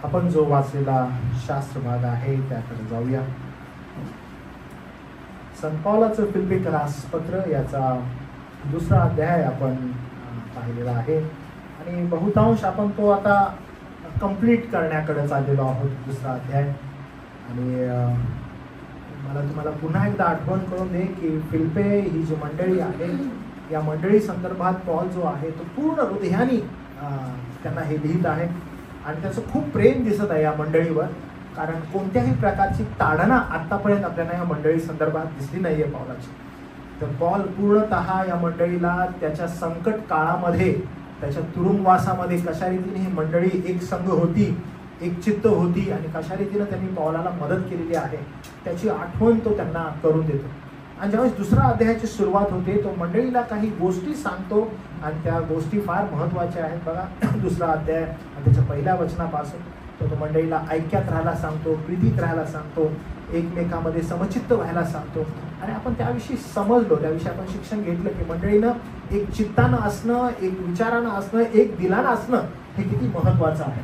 आपण जो वाचलेला शास्त्र भाग आहे त्याकडे जाऊया. संत पौलाचं फिलिप्पीकरास पत्र याचा 2रा अध्याय आपण पाहिलेला आहे आणि बहुतांश आपण तो आता कंप्लीट करण्याकडे चाललेलो आहोत. 2रा अध्याय. आणि मला तुम्हाला पुन्हा एकदा आठवण करून दे की फिलिप्पे ही जी मंडळी आहे या मंडळी संदर्भात पॉल जो आहे तो पूर्ण हृदयाने त्यांना हे लिहित आहे आणि त्याचं खूप प्रेम दिसत आहे या मंडळीवर. कारण कोणत्याही प्रकारची ताडना आतापर्यंत आपल्याला या मंडळी संदर्भात दिसली नाहीये पॉलाची. तर पॉल पूर्णतः या मंडळीला त्याच्या संकट काळामध्ये त्याच्या तुरुंगवासामध्ये कशा रीतीने ही मंडळी एक संघ होती, एक चित्त होती आणि कशा रीतीने त्यांनी पॉलाला मदत केलेली आहे त्याची आठवण तो त्यांना करून देतो. आणि ज्यावेळेस 2रा अध्यायाची सुरुवात होते तो मंडळीला काही गोष्टी सांगतो आणि त्या गोष्टी फार महत्त्वाच्या आहेत. बघा 2रा अध्याय आणि त्याच्या पहिल्या वचनापासून तो मंडळीला ऐक्यात राहायला सांगतो, प्रीतीत राहायला सांगतो, एकमेकांमध्ये समचित्त व्हायला सांगतो. आणि आपण त्याविषयी समजलो, त्याविषयी आपण शिक्षण घेतलं की मंडळीनं एक चित्तानं असणं, एक विचारानं असणं, एक दिलानं असणं हे किती महत्त्वाचं आहे.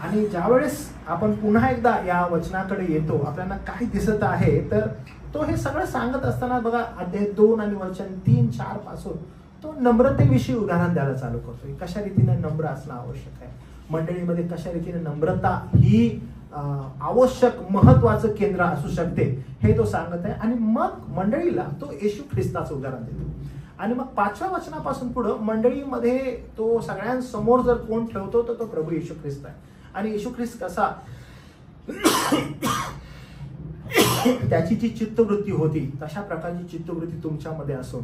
आणि ज्यावेळेस आपण पुन्हा एकदा या वचनाकडे येतो आपल्याला काय दिसत आहे तर तो हे सगळं सांगत असताना बघा अध्याय 2 आणि वचन 3-4 पासून तो नम्रतेविषयी उदाहरण द्यायला चालू करतो. कशा रीतीने नम्र असणं आवश्यक आहे मंडळीमध्ये, कशा रीतीने नम्रता ही आवश्यक महत्वाचं केंद्र असू शकते हे तो सांगत आहे. आणि मग मंडळीला तो येशू ख्रिस्ताचं उदाहरण देतो. आणि मग 5व्या वचनापासून पुढे मंडळीमध्ये तो सगळ्यांसमोर जर कोण ठेवतो तर तो प्रभू येशू ख्रिस्त आहे. आणि येशू ख्रिस्त कसा त्याची जी चित्तवृत्ती होती तशा प्रकारची चित्तवृत्ती तुमच्यामध्ये असून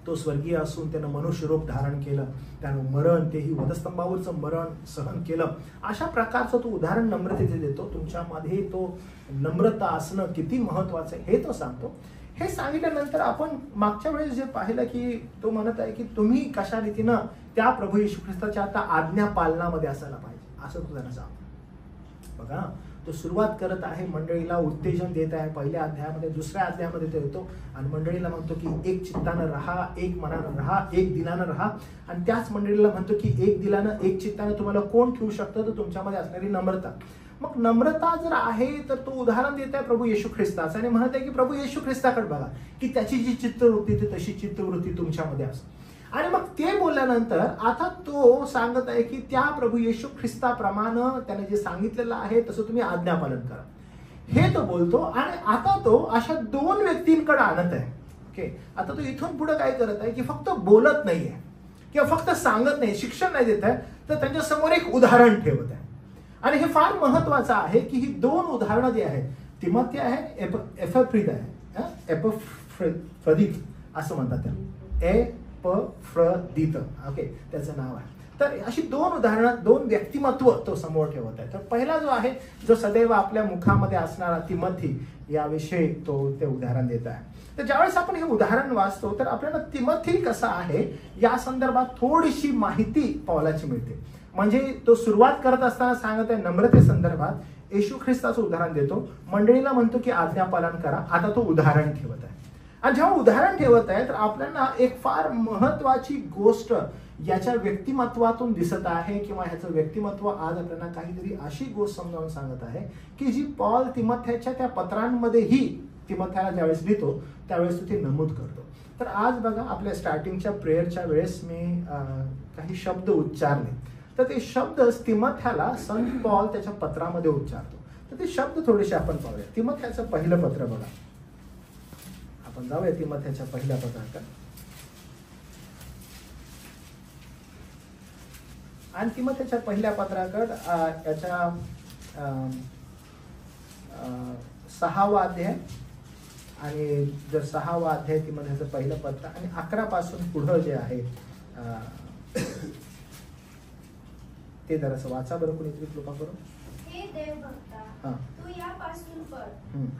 तो स्वर्गीय असून त्यानं मनुष्य रूप धारण केलं, त्यानं मरण, तेही वधस्तंभावरचं मरण सहन केलं. अशा प्रकारचं तो उदाहरण नम्रतेचे देतो. तुमच्यामध्ये तो नम्रता असणं किती महत्वाचं आहे हे तो सांगतो. हे सांगितल्यानंतर आपण मागच्या वेळेस जे पाहिलं की तो म्हणत आहे की तुम्ही कशा रीतीनं त्या प्रभू येशू ख्रिस्ताच्या आता आज्ञा पालनामध्ये असायला पाहिजे असं तो त्यांना सांगतो. बघा तो सुरुवात करत आहे, मंडळीला उत्तेजन देत आहे. पहिल्या अध्यायामध्ये 2ऱ्या अध्यायामध्ये तो येतो आणि मंडळीला म्हणतो की एक चित्तानं राहा, एक मनानं राहा, एक दिलानं राहा. आणि त्याच मंडळीला म्हणतो की एक दिलानं एक चित्तानं तुम्हाला कोण ठेवू शकतं तर तुमच्यामध्ये असणारी नम्रता. मग नम्रता जर आहे तर तो उदाहरण देत आहे प्रभू येशू ख्रिस्ताचं आणि म्हणत आहे की प्रभू येशू ख्रिस्ताकडे बघा की त्याची जी चित्तवृत्ती ती तशी चित्तवृत्ती तुमच्यामध्ये असते. आणि मग ते बोलल्यानंतर आता तो सांगत आहे की त्या प्रभू येशू ख्रिस्ताप्रमाणे त्याने जे सांगितलेलं आहे तसं तुम्ही आज्ञापालन करा हे तो बोलतो. आणि आता तो अशा 2 व्यक्तींकडे आणत आहे. ओके, आता तो इथून पुढे काय करत आहे की फक्त बोलत नाहीये किंवा फक्त सांगत नाही, शिक्षण नाही देत आहे, तर त्यांच्या समोर एक उदाहरण ठेवत आहे. आणि हे फार महत्वाचं आहे की ही 2 उदाहरणं जी आहेत तिमोथी आहे, एपफ्रोदित आहे, एपफ्रोदित असं म्हणतात त्याला, एपफ्रोदित, ओके त्याचं नाव आहे. तर अशी 2 उदाहरणं, 2 व्यक्तिमत्व तो समोर ठेवत आहे. तर पहिला जो आहे जो सदैव आपल्या मुखामध्ये असणारा तिमोथी याविषयी तो ते उदाहरण देत आहे. तर ज्यावेळेस आपण हे उदाहरण वाचतो तर आपल्याला तिमोथी कसा आहे या संदर्भात थोडीशी माहिती पौलाची मिळते. म्हणजे तो सुरुवात करत असताना सांगत आहे नम्रते संदर्भात येशू ख्रिस्ताचं उदाहरण देतो, मंडळीला म्हणतो की आज्ञापालन करा. आता तो उदाहरण ठेवत आहे आणि जेव्हा उदाहरण ठेवत आहे तर आपल्याला एक फार महत्वाची गोष्ट याच्या व्यक्तिमत्वातून दिसत आहे किंवा ह्याचं व्यक्तिमत्व आज आपल्याला काहीतरी अशी गोष्ट समजावून सांगत आहे की जी पॉल तिमोथेच्या त्या पत्रांमध्येही तिमोथेला ज्यावेळेस लिहितो त्यावेळेस तो ते नमूद करतो. तर आज बघा आपल्या स्टार्टिंगच्या प्रेयरच्या वेळेस मी काही शब्द उच्चारले तर ते शब्द तिमोथेला संत पॉल त्याच्या पत्रामध्ये उच्चारतो. तर ते शब्द थोडेसे आपण पाहूया. तिमोथेचं पहिलं पत्र बघा, आपण जाऊया तिमोथेच्या पहिल्या पत्राकडे. आणि तिमोथेच्या पहिल्या पत्राकडे याच्या 6वा अध्याय आणि जर 6वा अध्याय तिमोथेचं पहिलं पत्र आणि 11 पासून पुढं जे आहे ते जरासं वाचा बरं कोणीतरी कृपा करून. हे देवभक्ता, तू यापासून पळ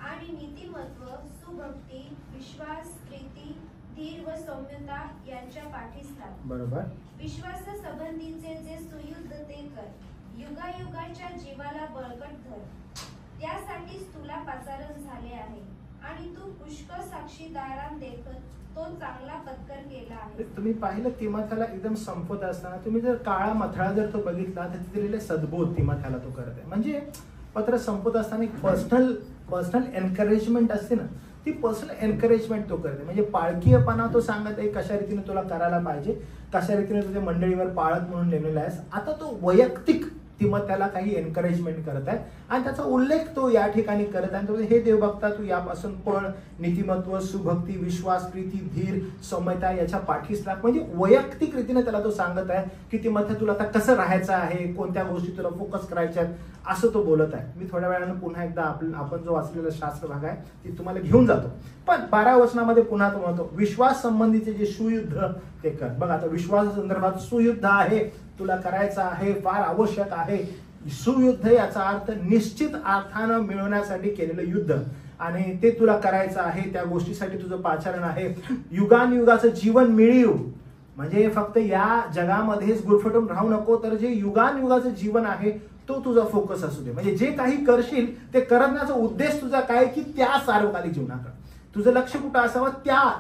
आणि नीतिमत्व, सुभक्ती, विश्वास, प्रीती, धीर व सौम्यता यांच्या पाठीस लाग. बरोबर. विश्वासासंबंधीचे जे सुयुद्ध ते कर, युगायुगाच्या जीवाला बळकट धर. त्यासाठीच तुला पाचारण झाले आहे आणि तू पुष्कळ साक्षीदारां देखत तो चांगला पत्कर केला आहे. तुम्ही पाहिलं तिमोथेला एकदम संपत असताना तुम्ही जर काळा मथळा जर तो बघितला तर तिथे लिहिले सद्बोध तिमोथेला तो करत आहे. म्हणजे पत्र संपत असताना एक पर्सनल एनकरेजमेंट असते ना, ती पर्सनल एनकरेजमेंट तो करते. म्हणजे पाळकीयपणा तो सांगत आहे कशा रीतीने तुला करायला पाहिजे, कशा रीतीने तुझ्या मंडळीवर पाळत म्हणून नेमलेला आहेस. आता तो वैयक्तिक तिमोथेला काही एनकरेजमेंट करत आहे आणि त्याचा उल्लेख तो या ठिकाणी करत आहे. हे देवभक्ता तू यापासून पळ, नीतिमत्व, सुभक्ती, विश्वास, प्रीती, धीर, सौम्यता याच्या पाठीस लाग. म्हणजे वैयक्तिक रीतीने त्याला तो सांगत आहे की तिमोथे तुला आता कसं राहायचं आहे, कोणत्या गोष्टी तुला फोकस करायच्या आहेत, असं तो बोलत आहे. मी थोड्या वेळानं पुन्हा एकदा आपण जो वाचलेला शास्त्र भाग आहे ती तुम्हाला घेऊन जातो. पण 12 वचनामध्ये पुन्हा तो म्हणतो विश्वास संबंधीचे जे सुयुद्ध ते कर. बघा आता विश्वास संदर्भात सुयुद्ध आहे, तुला करायचं आहे, फार आवश्यक आहे. सुयुद्ध याचा अर्थ निश्चित अर्थानं मिळवण्यासाठी केलेलं युद्ध आणि ते तुला करायचं आहे. त्या गोष्टीसाठी तुझं पाचारण आहे. युगानुयुगाचं जीवन मिळीव म्हणजे फक्त या जगामध्येच गुरफटून राहू नको, तर जे युगानुयुगाचं जीवन आहे तो तुझा फोकस असू दे. म्हणजे जे काही करशील ते करण्याचा उद्देश तुझा काय की त्या सार्वकालिक जीवनाकडे तुझं लक्ष कुठं असावं, त्या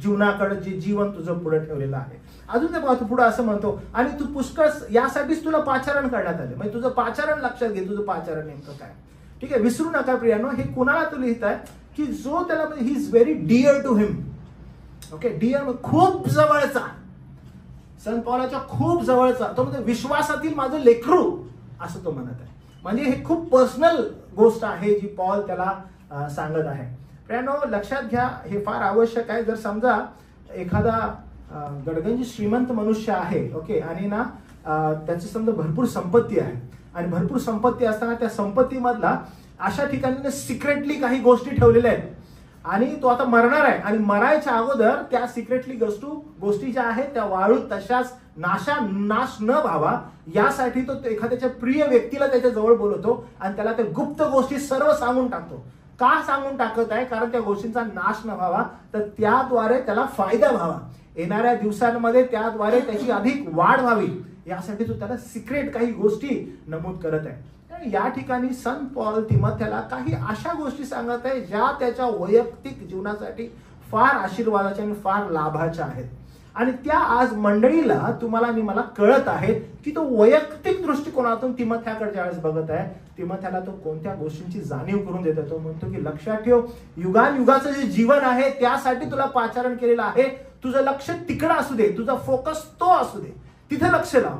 जीवनाकडे जे जीवन तुझं पुढे ठेवलेलं आहे. अजून ते पाहतो पुढे असं म्हणतो आणि तू पुष्कळ यासाठीच तुला पाचारण करण्यात आले. म्हणजे तुझं पाचारण लक्षात घे, तुझं पाचारण नेमकं काय. ठीक आहे, विसरू नका प्रियानो. हे कुणाला तू लिहित आहे की जो त्याला he is very dear to him. Okay, dear खूप जवळचा, संत पौलाच्या खूप जवळचा. तो म्हणजे विश्वासातील माझं लेकरू असं तो म्हणत आहे. म्हणजे हे खूप पर्सनल गोष्ट आहे जी पॉल त्याला सांगत आहे. प्रियानो लक्षात घ्या, हे फार आवश्यक आहे. जर समजा एखादा गडगंज श्रीमंत मनुष्य आहे, ओके, आणि ना त्याची समजा भरपूर संपत्ती आहे आणि भरपूर संपत्ती असताना त्या संपत्तीमधला अशा ठिकाणी सिक्रेटली काही गोष्टी ठेवलेल्या आहेत आणि तो आता मरणार आहे आणि मरायच्या अगोदर त्या सिक्रेटली गोष्टी ज्या आहेत त्या वाळूत तशाच नाश न व्हावा यासाठी तो एखाद्याच्या प्रिय व्यक्तीला त्याच्या जवळ बोलवतो आणि त्याला त्या गुप्त गोष्टी सर्व सांगून टाकतो. का सांगून टाकत आहे? कारण त्या गोष्टींचा नाश न व्हावा, तर त्याद्वारे त्याला फायदा व्हावा, येणाऱ्या दिवसांमध्ये त्याद्वारे त्याची अधिक वाढ व्हावी, यासाठी तो त्याला सिक्रेट काही गोष्टी नमूद करत आहे. या ठिकाणी संत पॉल तिमोथेला काही अशा गोष्टी सांगत आहे ज्या त्याच्या वैयक्तिक जीवनासाठी फार आशीर्वादाच्या आणि फार लाभाच्या आहेत आणि त्या आज मंडळीला तुम्हाला आणि मला कळत आहेत की तो वैयक्तिक दृष्टिकोनातून तिमोथेकडे ज्यावेळेस बघत आहे, तिमोथेला तो कोणत्या गोष्टींची जाणीव करून देतो. तो म्हणतो की लक्षात ठेव, युगानुयुगाचं जे जीवन आहे त्यासाठी तुला पाचारण केलेलं आहे. तुझं लक्ष तिकडं असू दे, तुझा फोकस तो असू दे, तिथे लक्ष लाव.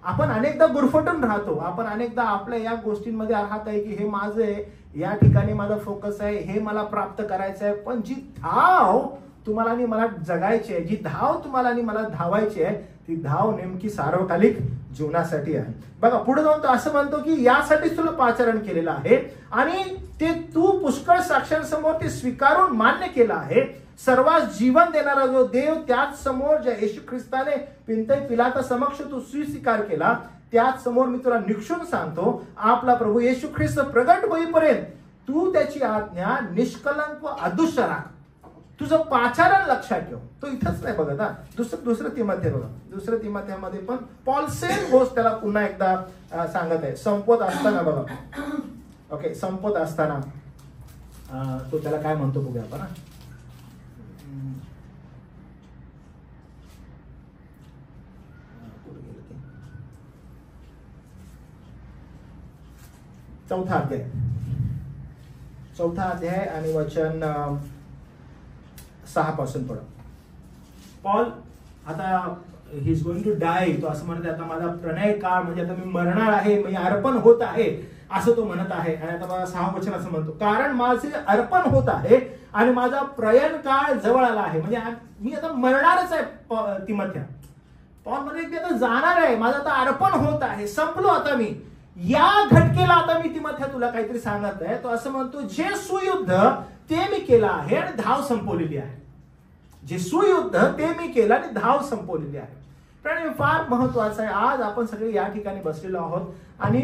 आपण अनेकदा गुरफटून राहतो, आपण अनेकदा आपल्या या गोष्टींमध्ये राहत आहे की हे माझं आहे, या ठिकाणी माझा फोकस आहे, हे मला प्राप्त करायचं आहे. पण जी धाव तुम्हाला आणि मला जगायची आहे, जी धाव तुम्हाला आणि मला धावायची आहे, ती धाव नेमकी सार्वकालिक जीवनासाठी आहे. बघा पुढे जाऊन तो असं म्हणतो की यासाठीच तुला पाचारण केलेलं आहे आणि ते तू पुष्कळ साक्षांसमोर ते स्वीकारून मान्य केलं आहे. सर्वांस जीवन देणारा जो देव, त्याच समोर ज्या येशू ख्रिस्ताने पिंतय पिलाता समक्ष तू स्वीकार केला, त्याच समोर मी तुला निक्षून सांगतो, आपला प्रभू येशू ख्रिस्त प्रगट होईपर्यंत तू त्याची आज्ञा निष्कलंक व अदुष्य राख. तुझं पाचारण लक्षात ठेव. तो इथंच नाही बघत हा, दुसरं तिमोथे बघा. दुसरं तिमोथेमध्ये पण पॉल सेम गोष्ट त्याला पुन्हा एकदा सांगत आहे. संपत असताना बघा, ओके, संपत असताना तो त्याला काय म्हणतो बघूया आपण. चौथा अध्याय आणि वचन 6 पासून पुढे. पॉल आता he is going to die. तो असं म्हणत आता माझा प्रणय काळ म्हणजे आता मी मरणार आहे, म्हणजे अर्पण होत आहे असं तो म्हणत आहे. आणि आता मला 6 वचन असं म्हणतो, कारण माझे अर्पण होत आहे आणि माझा प्रयाण काळ जवळ आला आहे. म्हणजे मी आता मरणारच आहे तिमोथ्या. पॉल म्हणजे मी आता जाणार आहे, माझं आता अर्पण होत आहे, संपलो आता मी. या घटकेला आता मी तिमोथ्या तुला काहीतरी सांगत आहे. तो असं म्हणतो, जे सुयुद्ध ते मी केलं आहे आणि धाव संपवलेली आहे. जे सुयुद्ध ते मी केलं आणि धाव संपवलेली आहे. पण फार महत्वाचं आहे. आज आपण सगळे या ठिकाणी बसलेलो आहोत आणि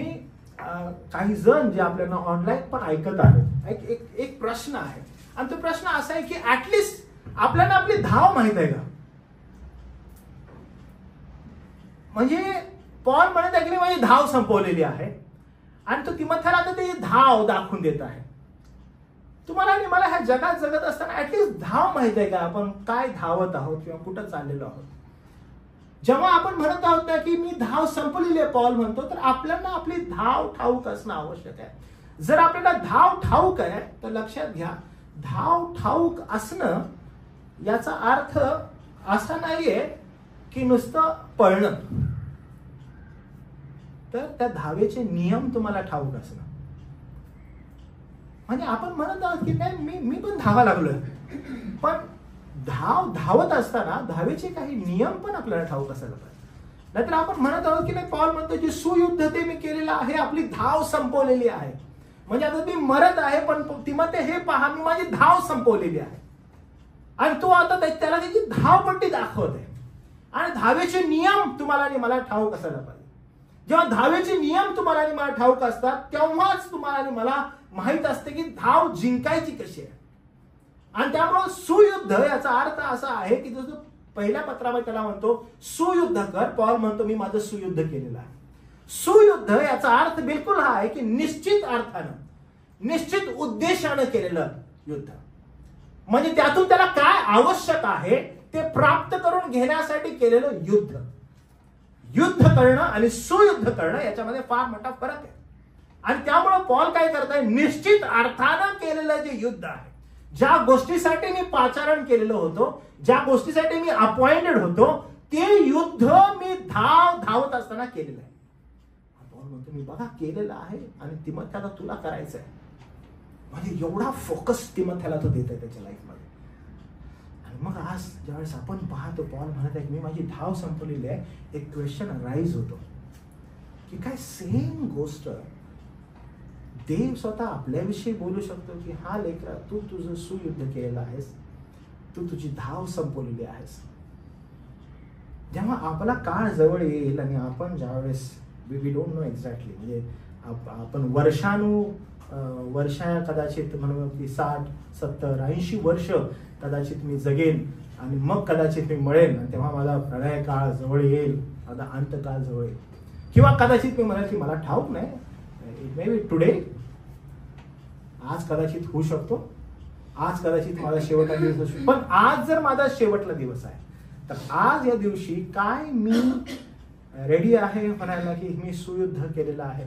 काही जण जे आपल्याला ऑनलाईन पण ऐकत आहेत. एक प्रश्न आहे आणि तो प्रश्न असा आहे की ऍटलिस्ट आपल्याला आपली धाव माहित आहे का? म्हणजे पॉल म्हणत आहे की माझी धाव संपवलेली आहे आणि तो तिमोथेला आता ती धाव दाखवून देत आहे. तुम्हाला आणि मला ह्या जगात जगत असताना ऍटलिस्ट धाव माहित आहे का, आपण काय धावत आहोत किंवा कुठं चाललेलो आहोत. जेव्हा आपण म्हणत आहोत ना की मी धाव संपलेली आहे पॉल म्हणतो, तर आपल्याला आपली धाव ठाऊक असणं आवश्यक आहे. जर आपल्याला धाव ठाऊक आहे तर लक्षात घ्या, धाव ठाऊक असणं याचा अर्थ असा नाहीये की नुसतं पळणं, तर त्या धावेचे नियम तुम्हाला ठाऊक असणं. म्हणजे आपण म्हणत आहोत की नाही मी पण धावा लागलोय, पण धावत असताना धावेचे काही नियम पण आपल्याला ठाऊक असायला पाहिजे. नाहीतर आपण म्हणत आहोत की नाही, पॉल म्हणतो जे सुयुद्ध ते मी केलेलं आहे, आपली धाव संपवलेली आहे. म्हणजे आता मी मरत आहे, पण तिमध्ये हे पहा मी माझी धाव संपवलेली आहे. आणि तो आता त्याला त्याची धावपट्टी दाखवत आहे. आणि धावेचे नियम तुम्हाला आणि मला ठाऊक असायला पाहिजे. जेव्हा धावेचे नियम तुम्हाला आणि मला ठाऊक असतात, तेव्हाच तुम्हाला आणि मला माहित असते की धाव जिंकायची कशी आहे. आणि त्यामुळे सुयुद्ध याचा अर्थ असा आहे की जो पहिल्या पत्रामध्ये त्याला म्हणतो सुयुद्ध कर, पॉल म्हणतो मी माझं सुयुद्ध केलेलं आहे. सुयुद्ध याचा अर्थ बिलकुल हा आहे की निश्चित अर्थानं, निश्चित उद्देशानं केलेलं युद्ध. म्हणजे त्यातून त्याला काय आवश्यक आहे ते प्राप्त करून घेण्यासाठी केलेलं युद्ध. युद्ध करणं आणि सुयुद्ध करणं याच्यामध्ये फार मोठा फरक आहे. आणि त्यामुळे पॉल काय करताय, निश्चित अर्थानं केलेलं जे युद्ध आहे, ज्या गोष्टीसाठी मी पाचारण केलेलं होतो, ज्या गोष्टीसाठी मी अपॉइंटेड होतो, ते युद्ध मी धावत असताना केलेलं आहे. पॉल म्हणतो मी बघा केलेलं आहे आणि तिमोथेला तुला करायचं आहे. म्हणजे एवढा फोकस तिमोथेला तो देत आहे त्याच्या लाईफमध्ये. आणि मग आज ज्यावेळेस आपण पाहतो पॉल म्हणत आहे की मी माझी धाव संपवलेली आहे, एक क्वेश्चन राईज होतो की काय सेम गोष्ट देव स्वतः आपल्याविषयी बोलू शकतो की हा लेकरा तू तुझं सुयुद्ध केलेलं आहेस, तू तुझी धाव संपवलेली आहेस. जेव्हा आपला काळ जवळ येईल आणि आपण ज्यावेळेस वी डोंट नो एक्झॅक्टली, म्हणजे आपण वर्षा कदाचित म्हणू की 60, 70, 80 वर्ष कदाचित मी जगेन आणि मग कदाचित मी मळेन आणि तेव्हा माझा प्रलय काळ जवळ येईल, माझा अंतकाळ जवळ येईल. किंवा कदाचित मी म्हणाल की मला ठाऊक नाही, इट मे बी टुडे, आज कदाचित होऊ शकतो, आज कदाचित माझा शेवटचा दिवस असू, पण आज जर माझा शेवटला दिवस आहे तर आज या दिवशी काय मी रेडी आहे म्हणायला की मी सुयुद्ध केलेलं आहे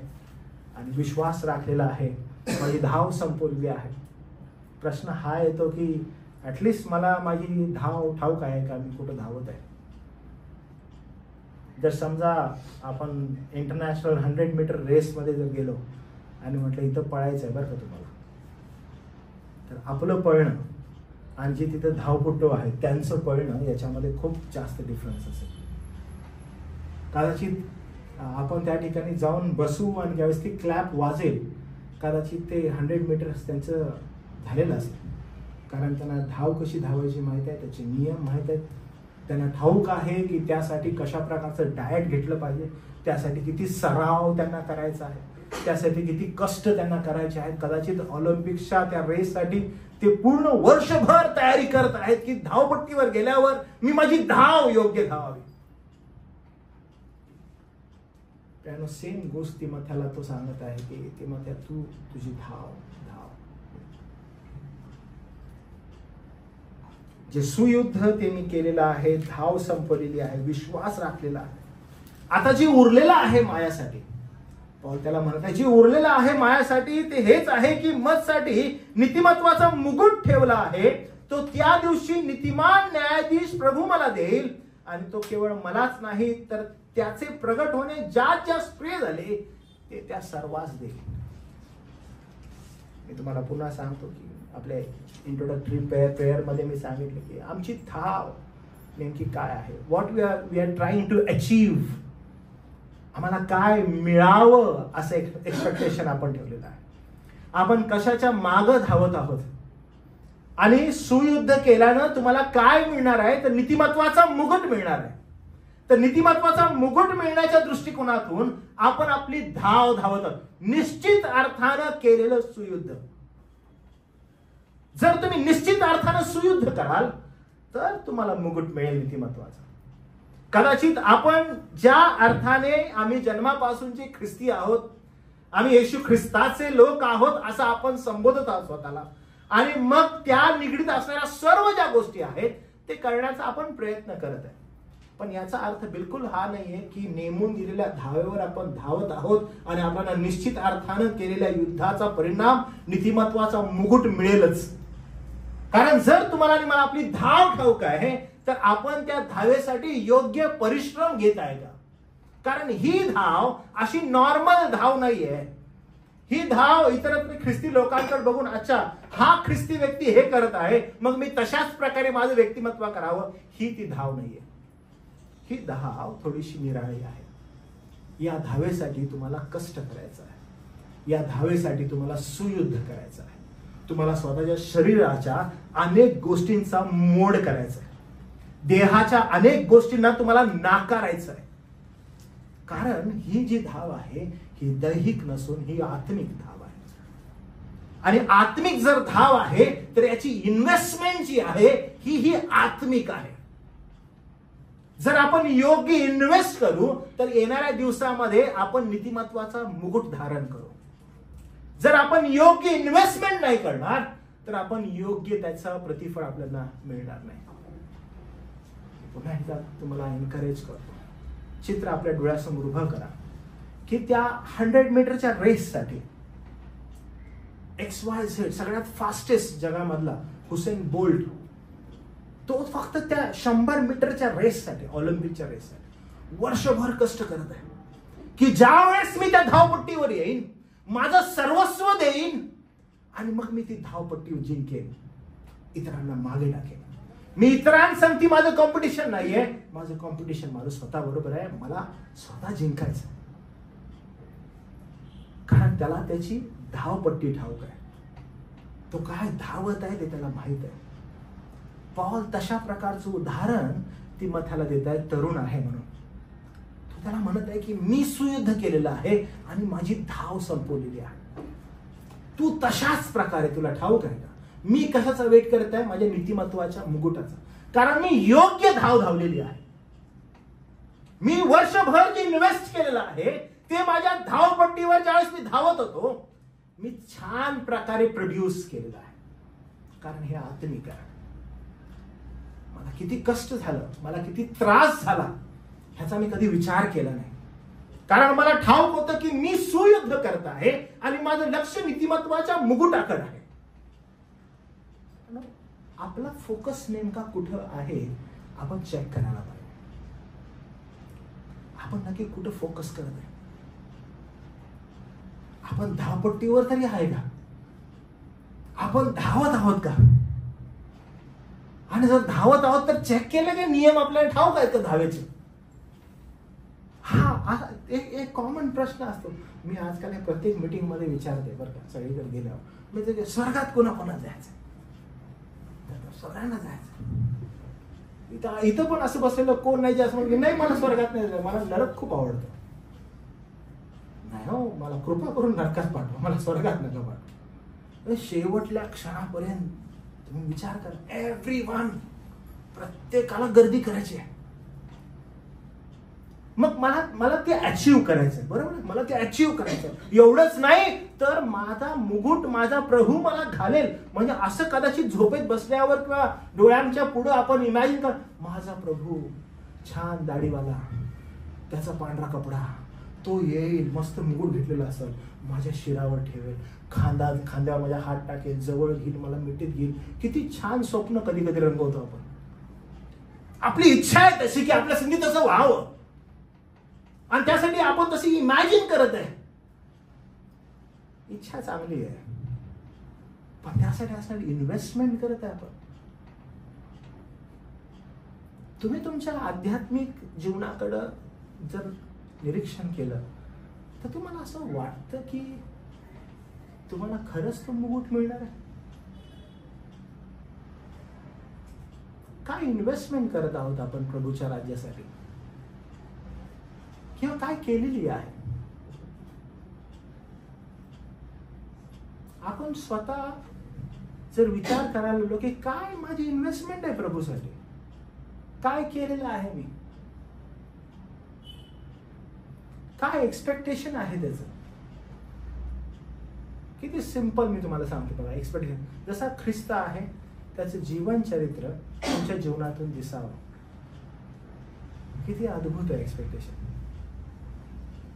आणि विश्वास राखलेला आहे, माझी धाव संपवलेली आहे. प्रश्न हा येतो की ऍटलिस्ट मला माझी धाव ठाऊक आहे का, मी कुठं धावत आहे. जर समजा आपण इंटरनॅशनल 100 मीटर रेसमध्ये जर गेलो आणि म्हटलं इथं पळायचं आहे बरं का तुम्हाला, तर आपलं पळणं आणि जे तिथं धावपटू आहे त्यांचं पळणं याच्यामध्ये खूप जास्त डिफरन्स असेल. कदाचित आपण त्या ठिकाणी जाऊन बसू आणि ज्यावेळेस ती क्लॅप वाजेल कदाचित ते 100 मीटर्स त्यांचं झालेलं असेल, कारण त्यांना धाव कशी धावायची माहिती आहे, त्याचे नियम माहीत आहेत, त्यांना ठाऊक आहे की त्यासाठी कशा प्रकारचं डाएट घेतलं पाहिजे, त्यासाठी किती सराव त्यांना करायचा आहे, त्यासाठी किती कष्ट त्यांना करायचे आहेत. कदाचित ऑलिम्पिक्सच्या त्या रेससाठी ते पूर्ण वर्षभर तयारी करत आहेत की धावपट्टीवर गेल्यावर मी माझी धाव योग्य धावावी. त्यानं सेम गोष्ट तिमोथेला तो सांगत आहे की तिमोथेया तू तुझी धाव. जे सुयुद्ध ते मी केलेलं आहे, धाव संपवलेली आहे, विश्वास राखलेला आहे. आता जी उरलेला आहे मायासाठी, पॉल त्याला म्हणत आहे जी उरलेला आहे मायासाठी ते हेच आहे की मजसाठी नीतिमत्वाचा मुकुट ठेवला आहे, तो त्या दिवशी नीतिमान न्यायाधीश प्रभू मला देईल आणि तो केवळ मलाच नाही तर त्याचे प्रगट होणे ज्या प्रिय झाले ते त्या सर्वांस देईल. मी तुम्हाला पुन्हा सांगतो की आपल्या इंट्रोडक्टरी प्रेयर मध्ये मी सांगितलं की आमची धाव नेमकी काय आहे, what we are trying to achieve, आम्हाला काय मिळावं असं एक्सपेक्टेशन आपण ठेवलेलं आहे. आपण कशाच्या मागं धावत आहोत आणि सुयुद्ध केल्यानं तुम्हाला काय मिळणार आहे तर नीतिमत्वाचा मुकुट मिळणार आहे. तर नीतिमत्वाचा मुकुट मिळण्याच्या दृष्टिकोनातून आपण आपली धाव धावत आहोत, निश्चित अर्थानं केलेलं सुयुद्ध. जर तुम्ही निश्चित अर्थानं सुयुद्ध कराल तर तुम्हाला मुकुट मिळेल नीतिमत्वाचा. कदाचित आपण ज्या अर्थाने आम्ही जन्मापासूनचे ख्रिस्ती आहोत, आम्ही येशू ख्रिस्ताचे लोक आहोत असं आपण संबोधत आहोत स्वतःला, आणि मग त्या निगडीत असणाऱ्या सर्व ज्या गोष्टी आहेत ते करण्याचा आपण प्रयत्न करत आहे. पण याचा अर्थ बिलकुल हा नाहीये की नेमून दिलेल्या धावेवर आपण धावत आहोत आणि आपल्याला निश्चित अर्थानं केलेल्या युद्धाचा परिणाम नीतिमत्वाचा मुकुट मिळेलच. कारण जर तुम्हाला आणि मला आपली धाव ठाऊक आहे तर आपण त्या धावेसाठी योग्य परिश्रम घेत आहे का? कारण ही धाव अशी नॉर्मल धाव नाहीये. ही धाव इतरत्र ख्रिस्ती लोकांकडे बघून अच्छा हा ख्रिस्ती व्यक्ती हे करत आहे मग मी तशाच प्रकारे माझं व्यक्तिमत्व करावं, ही ती धाव नाहीये. ही धाव थोडीशी निराळी आहे. या धावेसाठी तुम्हाला कष्ट करायचं आहे. या धावेसाठी तुम्हाला सुयुद्ध करायचं आहे. तुम्हाला स्वतःच्या शरीराच्या अनेक गोष्टींचा मोड करायचा आहे. देहाच्या अनेक गोष्टींना तुम्हाला नाकारायचं आहे. कारण ही जी धाव आहे ही दैहिक नसून ही आत्मिक धाव आहे. आणि आत्मिक जर धाव आहे तर याची इन्व्हेस्टमेंट जी आहे ही आत्मिक आहे. जर आपण योग्य इन्व्हेस्ट करू तर येणाऱ्या दिवसामध्ये आपण नीतिमत्वाचा मुकुट धारण करू. जर आपण योग्य इन्व्हेस्टमेंट नाही करणार तर आपण योग्य त्याचा प्रतिफळ आपल्याला मिळणार नाही. पुन्हा एकदा तुम्हाला एनकरेज करतो, चित्र आपल्या डोळ्यासमोर उभं करा की त्या 100 मीटरच्या रेससाठी XYZ सगळ्यात फास्टेस्ट जगामधला हुसेन बोल्ट तो फक्त त्या 100 मीटरच्या रेससाठी, ऑलिम्पिकच्या रेससाठी वर्षभर कष्ट करत आहे की ज्या वेळेस मी त्या धावपट्टीवर येईन माझं सर्वस्व देईन आणि मग मी ती धावपट्टी जिंकेन, इतरांना मागे टाकेन. मी इतरांसंगती माझं कॉम्पिटिशन नाहीये, माझं कॉम्पिटिशन माझं स्वतः बरोबर आहे. मला स्वतः जिंकायचं कारण त्याला त्याची धावपट्टी ठाऊक आहे. तो काय धावत आहे ते त्याला माहित आहे. पॉल तशा प्रकारचं उदाहरण तिमोथेला देत आहे, तरुण आहे म्हणून. तो त्याला म्हणत आहे की मी सुयुद्ध केलेलं आहे आणि माझी धाव संपवलेली आहे. तू तशाच प्रकारे तुला ठाऊक आहे का मी कशाचा वेट करत आहे? माझ्या नीतिमत्वाच्या मुकुटाचा. कारण मी योग्य धाव धावलेली आहे. मी वर्षभर जे इन्व्हेस्ट केलेलं आहे ते माझ्या धावपट्टीवर ज्यावेळेस मी धावत होतो मी छान प्रकारे प्रोड्यूस केलेलं आहे. कारण हे आत्मिक आहे. मला किती कष्ट झालं, मला किती त्रास झाला ह्याचा मी कधी विचार केला नाही. कारण मला ठाऊक होतं की मी सुयुद्ध करत आहे आणि माझं लक्ष नीतिमत्वाच्या मुकुटाकडे आहे. आपला फोकस नेमका कुठं आहे आपण चेक करायला पाहिजे. आपण नक्की कुठं फोकस करत आहे? आपण धावपट्टीवर तरी आहे का? आपण धावत आहोत का? आणि जर धावत आहोत तर चेक केले का नियम आपल्याला ठाऊक आहेत का धावेचे? हा एक कॉमन प्रश्न असतो. मी आजकाल प्रत्येक मीटिंग मध्ये विचारते बरं का, सगळीकडे गेल्यावर मी ते स्वर्गात कोणाकोणा जायचं? सगळ्यांना जायचं. इथं पण असं बसलेलं कोण नाही जे असं म्हणजे नाही मला स्वर्गात नाही जायचं, मला नरक खूप आवडतं. नाही हो, मला कृपा करून नरकात पाठवा, मला स्वर्गात नका पाठवा. शेवटल्या क्षणापर्यंत तुम्ही विचार करा, एव्हरीवन, प्रत्येकाला गर्दी करायची आहे. मग मला ते अचीव्ह करायचंय, बरोबर? मला ते अचीव्ह करायचंय. एवढंच नाही तर माझा मुकुट माझा प्रभू मला घालेल. म्हणजे असं कदाचित झोपेत बसल्यावर किंवा डोळ्यांच्या पुढे आपण इमॅजिन कर, माझा प्रभू छान दाढीवाला, त्याचा पांढरा कपडा, तो येईल, मस्त मुकुट घेतलेला असेल, माझ्या शिरावर ठेवेल, खांद्यावर माझ्या हात टाकेल, जवळ घेईल, मला मिठीत घेईल. किती छान स्वप्न कधी कधी रंगवतो आपण. आपली इच्छा आहे तशी की आपल्या संधी तसं व्हावं आणि त्यासाठी आपण तशी इमॅजिन करत आहे. इच्छा चांगली आहे पण त्यासाठी असणारी इन्व्हेस्टमेंट करत आहे आपण. तुम्ही तुमच्या आध्यात्मिक जीवनाकडं जर निरीक्षण केलं तर तुम्हाला असं वाटतं की तुम्हाला खरंच तो मुकुट मिळणार आहे? काय इन्व्हेस्टमेंट करत आहोत आपण प्रभूच्या राज्यासाठी किंवा काय केलेली आहे? आपण स्वतः जर विचार करायला लागलो की काय माझी इन्व्हेस्टमेंट आहे प्रभूसाठी, काय केलेलं आहे मी, काय एक्सपेक्टेशन आहे त्याचं, किती सिंपल मी तुम्हाला सांगतो बघा. एक्सपेक्टेशन जसा ख्रिस्त आहे त्याचं जीवन चरित्र तुमच्या जीवनातून दिसावं. किती अद्भुत आहे एक्सपेक्टेशन.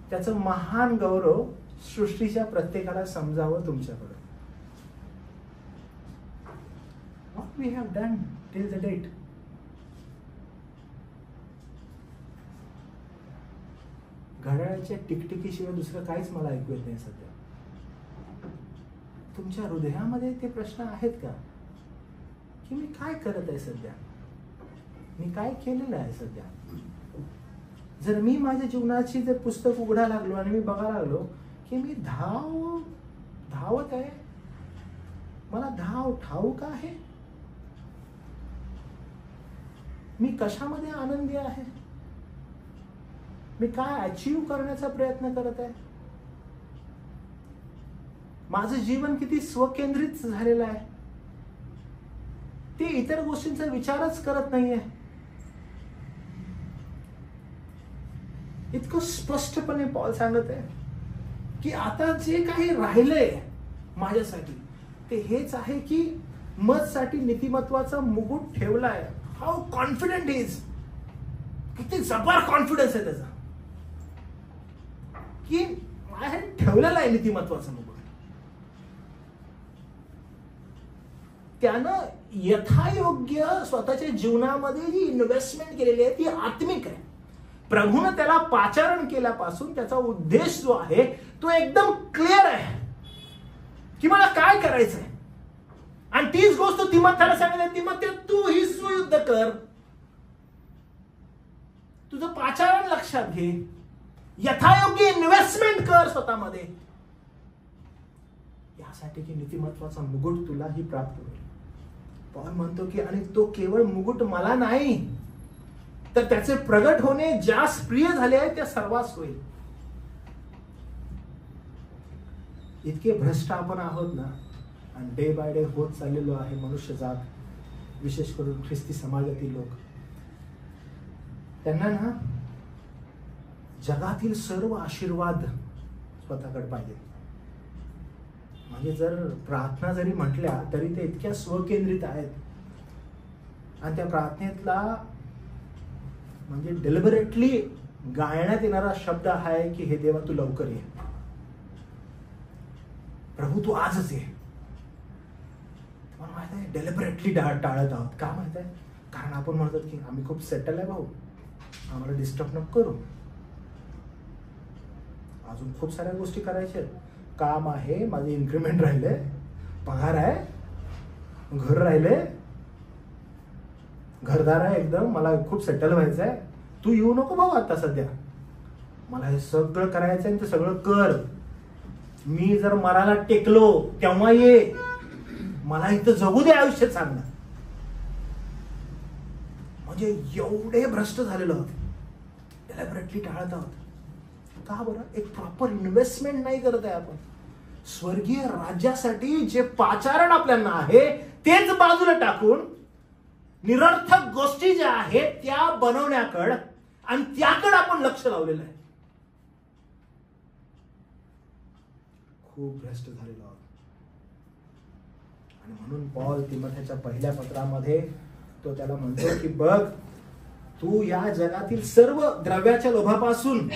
त्याचं महान गौरव सृष्टीच्या प्रत्येकाला समजावं तुमच्याकडून. What we have done till the date. घड्याळाच्या टिकटिकीशिवाय दुसरं काहीच मला ऐकू येत नाही सध्या. तुमच्या हृदयामध्ये ते प्रश्न आहेत का की मी काय करत आहे सध्या, मी काय केलेलं आहे सध्या. जर मी माझ्या जीवनाची जर पुस्तक उघडा लागलो आणि मी बघा लागलो की मी धावत आहे, मला धाव ठाऊक आहे, मी कशामध्ये आनंदी आहे, मी काय अचीव करण्याचा प्रयत्न करत आहे, माझं जीवन किती स्वकेंद्रित झालेलं आहे, ते इतर गोष्टींचा विचारच करत नाहीये. इतकं स्पष्टपणे पॉल सांगत आहे की आता जे काही राहिलंय माझ्यासाठी ते हेच आहे की मजसाठी नीतिमत्वाचा मुकुट ठेवलाय. हाऊ कॉन्फिडंट इज, किती जबर कॉन्फिडन्स आहे त्याचा की माझ्यासाठी ठेवलेला आहे नीतिमत्वाचा मुकुट. त्यानं यथायोग्य स्वतःच्या जीवनामध्ये जी इन्व्हेस्टमेंट केलेली आहे ती आत्मिक आहे. प्रभूनं त्याला पाचारण केल्यापासून त्याचा उद्देश जो आहे तो एकदम क्लिअर आहे की मला काय करायचंय. आणि तीच गोष्ट तिमोथेला सांगितली, तिमोथे तू ही सुयुद्ध कर, तुझं पाचारण लक्षात घे, यथायोग्य इन्व्हेस्टमेंट कर स्वतःमध्ये, यासाठी की नीतिमत्वाचा मुकुट तुलाही प्राप्त होईल. पॉल म्हणतो की आणि तो केवळ मुकुट मला नाही तर त्याचे प्रगट होणे ज्यास प्रिय झाले आहे त्या सर्वांस होईल. इतके भ्रष्ट आपण आहोत ना, आणि डे बाय डे होत चाललेलो आहे मनुष्यजात, विशेष करून ख्रिस्ती समाजातील लोक. त्यांना ना जगातील सर्व आशीर्वाद स्वतःकडे पाहिजे. म्हणजे जर प्रार्थना जरी म्हटल्या तरी ते इतक्या स्वकेंद्रित आहेत. आणि त्या प्रार्थनेतला म्हणजे डेलिबरेटली गायण्यात येणारा शब्द आहे की हे देवा तू लवकर ये, प्रभू तू आजच ये. तुम्हाला माहित आहे डेलिबरेटली टाळत आहोत. का माहित आहे? कारण आपण म्हणतो की आम्ही खूप सेटल आहे भाऊ, आम्हाला डिस्टर्ब नको करू, अजून खूप साऱ्या गोष्टी करायच्या, काम आहे, माझे इन्क्रीमेंट राहिले, पगार आहे, घर राहिले, घरदार आहे, एकदम मला खूप सेटल व्हायचं आहे, तू येऊ नको भाऊ आता सध्या, मला हे सगळं करायचं आहे, ते सगळं कर, मी जर मराला टेकलो तेव्हा ये, मला इथं जगू दे आयुष्य चांगलं. म्हणजे एवढे भ्रष्ट झालेलो आहोत, डेलिबरेटली टाळत आहोत. का बरं? एक प्रॉपर इन्व्हेस्टमेंट नाही करत आहे आपण. स्वर्गीय राज्यासाठी जे पाचारण आपल्याला आहे तेच बाजूला टाकून निरर्थक गोष्टी ज्या आहेत त्या बनवण्याकडे आणि त्याकडे आपण लक्ष लावलेलं आहे. खूप भ्रष्ट झालेलो आहोत. आणि म्हणून पॉल तिमोथेच्या पहिल्या पत्रामध्ये तो त्याला म्हणतो की बघ, तू या जगातील सर्व द्रव्याच्या लोभापासून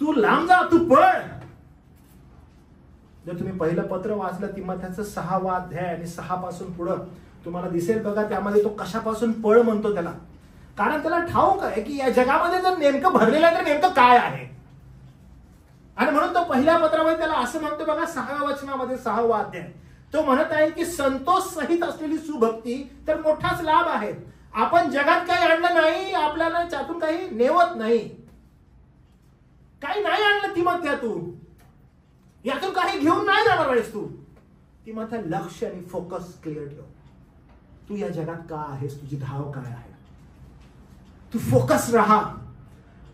तू लांब जा, तू पळ. जर तुम्ही पहिलं पत्र वाचलं तिमोथेचं 6वा अध्याय आणि 6 पासून पुढं तुम्हाला दिसेल बघा, त्यामध्ये तो कशापासून पळ म्हणतो त्याला. कारण त्याला ठाऊक आहे की या जगामध्ये जर नेमकं भरलेलं आहे तर नेमकं काय आहे. आणि म्हणून तो पहिल्या पत्रामध्ये त्याला असं म्हणतो बघा, 6व्या वचनामध्ये 6वा अध्याय, तो म्हणत आहे की संतोष सहित असलेली सुभक्ती तर मोठाच लाभ आहे. आपण जगात काही आणलं नाही, आपल्याला त्यातून काही नेवत नाही, काही नाही आणलं तिमोथेया, तू यातून काही घेऊन नाही जाणार आहेस तू. तिमोथेया लक्ष आणि फोकस क्लिअर ठेव. तू या जगात का आहेस, तुझी धाव काय आहे, तू फोकस राहा.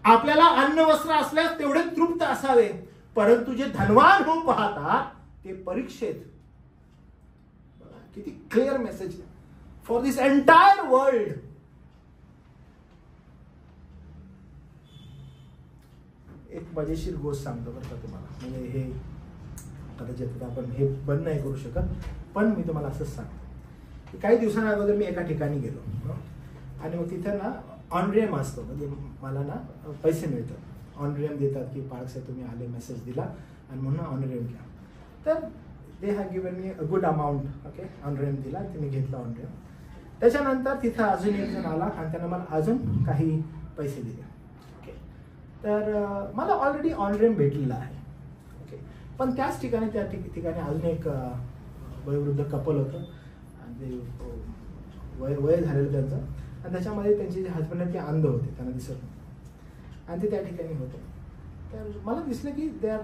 आपल्याला अन्न वस्त्र असल्यास तेवढे तृप्त असावे, परंतु जे धनवान होऊन पाहतात ते परीक्षेत. किती clear message for this entire world. एक मजेशीर गोष्ट सांगतो बरं का तुम्हाला. म्हणजे हे कदाचित आपण हे बंद नाही करू शकत, पण मी तुम्हाला असंच सांगतो. काही दिवसांच्या अगोदर मी एका ठिकाणी गेलो आणि मग तिथे ना ऑनरेम असतो, म्हणजे मला ना पैसे मिळतात, ऑनरेम देतात की पाळक साहेब तुम्ही आले, मेसेज दिला आणि म्हणून ऑनरेम घ्या. तर they have given me a good amount, okay, honorarium दिला, ते मी घेतला ऑनरेम. त्याच्यानंतर तिथं अजून एक जण आला आणि त्यानं मला अजून काही पैसे दिले. ओके, तर मला ऑलरेडी ऑनरेम भेटलेला आहे. ओके, पण त्याच ठिकाणी त्या ठिकाणी अजून एक वयोवृद्ध कपल होतं आणि ते वय झालेलं त्यांचं, आणि त्याच्यामध्ये त्यांचे जे हजबंड आहेत ते अंध होते, त्यांना दिसत नव्हते आणि ते त्या ठिकाणी होते. तर मला दिसलं की दे आर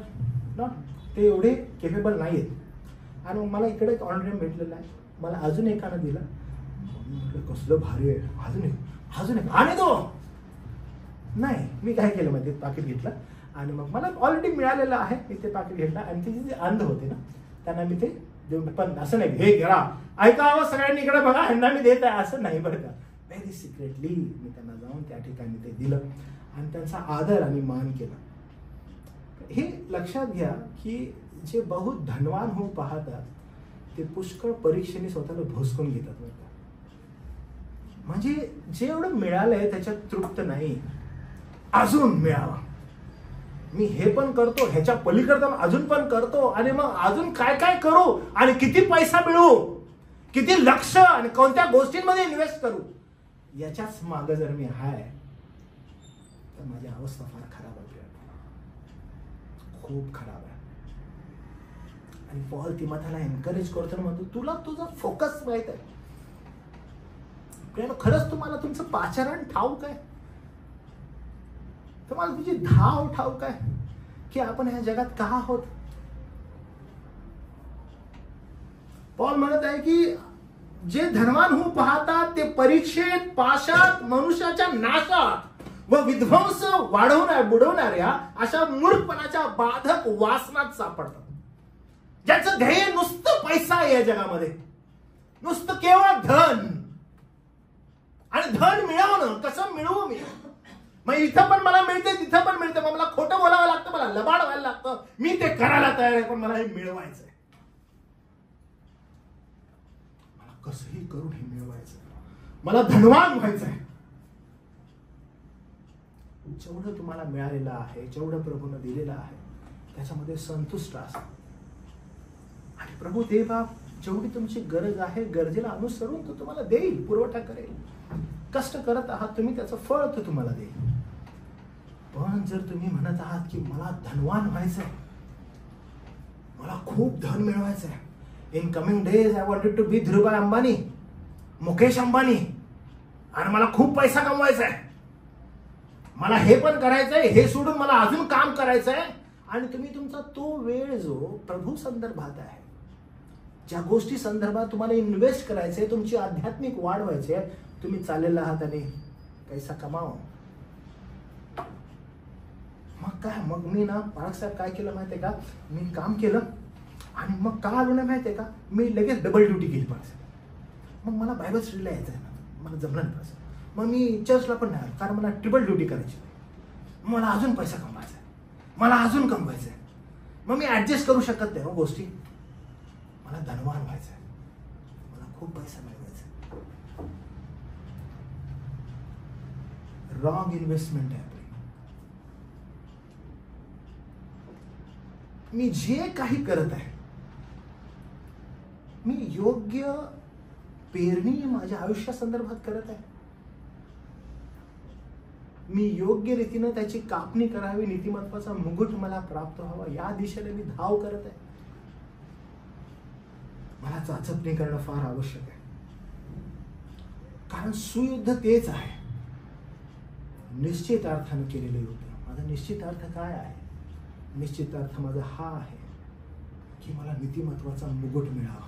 नॉट, ते एवढे केपेबल नाही आहेत. आणि मग मला इकडे एक ऑनरेम भेटलेला आहे, मला अजून एकानं दिला. म्हटलं कसलं भारी आहे, अजून एक आणि तो नाही. मी काय केलं माहिती, पाकिट घेतलं आणि मग मला ऑलरेडी मिळालेलं आहे, मी ते पाकिट घेतलं आणि ते जे अंध होते ना त्यांना मी ते देऊन, पण असं नाही हे घरा ऐकावं सगळ्यांनी इकडे बघा ह्यांना मी देत आहे असं नाही बरं का. व्हेरी सिक्रेटली मी त्यांना जाऊन त्या ठिकाणी ते दिलं आणि त्यांचा आदर आणि मान केला. हे लक्षात घ्या की जे बहुत धनवान होऊन पाहतात ते पुष्कळ परीक्षेने स्वतःला भोसकून घेतात बरं का. म्हणजे जे एवढं मिळालंय त्याच्यात तृप्त नाही, अजून मिळावं, मी हे पण करतो, ह्याच्या पलीकडे अजून पण करतो आणि मग अजून काय काय करू आणि किती पैसा मिळवू, किती लक्ष आणि कोणत्या गोष्टींमध्ये इन्व्हेस्ट करू, याच्याच मागे जर मी आहे तर माझी अवस्था फार खराब आहे, खूप खराब आहे. आणि पॉल तिमोथेला एनकरेज करतो, म्हणतो तुला तुझा फोकस माहित आहे, खरंच तुम्हाला तुमचं पाचारण ठाऊक आहे, तुम्हाला तुझी धाव ठाऊक आहे की आपण ह्या जगात का आहोत. पॉल म्हणत आहे की जे धनवान होऊन पाहतात ते परीक्षेत, पाशात, मनुष्याच्या नाशात व विध्वंस बुडवणाऱ्या अशा मूर्खपणाच्या बाधक वासनात सापडतात. ज्याचं ध्येय नुसतं पैसा आहे या जगामध्ये, नुसतं केवळ धन, आणि धन मिळवणं कसं मिळवू मी, मग इथं पण मला मिळते तिथं पण मिळते, मग मला खोटं बोलावं लागतं, मला लबाड व्हायला लागतं, मी ते करायला तयार आहे, पण मला हे मिळवायचंय, मला कसंही करून हे मिळवायचंय, मला धनवान व्हायचंय. जेवढं तुम्हाला मिळालेलं आहे, जेवढं प्रभूनं दिलेलं आहे त्याच्यामध्ये संतुष्ट असा, आणि प्रभू देवा जेवढी तुमची गरज आहे गरजेला अनुसरून तो तुम्हाला देईल, पुरवठा करेल. कष्ट करत आहात तुम्ही, त्याचं फळ तो तुम्हाला देईल. पण जर तुम्ही म्हणत आहात की मला धनवान व्हायचंय, मला खूप धन मिळवायचंय, in coming days I wanted to be Dhirubhai Ambani, Mukesh Ambani, आणि मला खूप पैसा कमवायचा आहे, मला हे पण करायचंय, हे सोडून मला अजून काम करायचंय, आणि तुम्ही तुमचा तो वेळ जो प्रभू संदर्भात आहे, ज्या गोष्टी संदर्भात तुम्हाला इन्व्हेस्ट करायचंय, तुमची आध्यात्मिक वाढ व्हायची आहे, तुम्ही चाललेला आहात आणि पैसा कमाव. मग काय, मग मी ना पाळक साहेब काय केलं माहितीये का, मी काम केलं आणि मग का आलो नाही माहितीये का, मी लगेच डबल ड्युटी केली पाळक साहेब. मग मला बायबल स्टडीला यायचं आहे ना, मला जमलं नाही पैसा, मग मी चर्चला पण नाही, कारण मला ट्रिपल ड्युटी करायची, मला अजून पैसा कमवायचा आहे, मला अजून कमवायचं आहे, मग मी ऍडजस्ट करू शकत नाही गोष्टी. मला धनवान व्हायचं आहे, मला खूप पैसा मिळवायचा आहे. रॉंग इन्व्हेस्टमेंट आहे आपली. मी जे काही करत आहे, मी योग्य पेरणी माझ्या आयुष्या संदर्भात करत आहे, मी योग्य रीतीनं त्याची कापणी करावी, नीतिमत्वाचा मुकुट मला प्राप्त व्हावा, या दिशेने मी धाव करत आहे. मला चाचपणी करणं फार आवश्यक आहे, कारण सुयुद्ध तेच आहे, निश्चित अर्थानं केलेले युद्ध. माझा निश्चित अर्थ काय आहे? निश्चित अर्थ माझा हा आहे की मला नीतिमत्वाचा मुकुट मिळावा.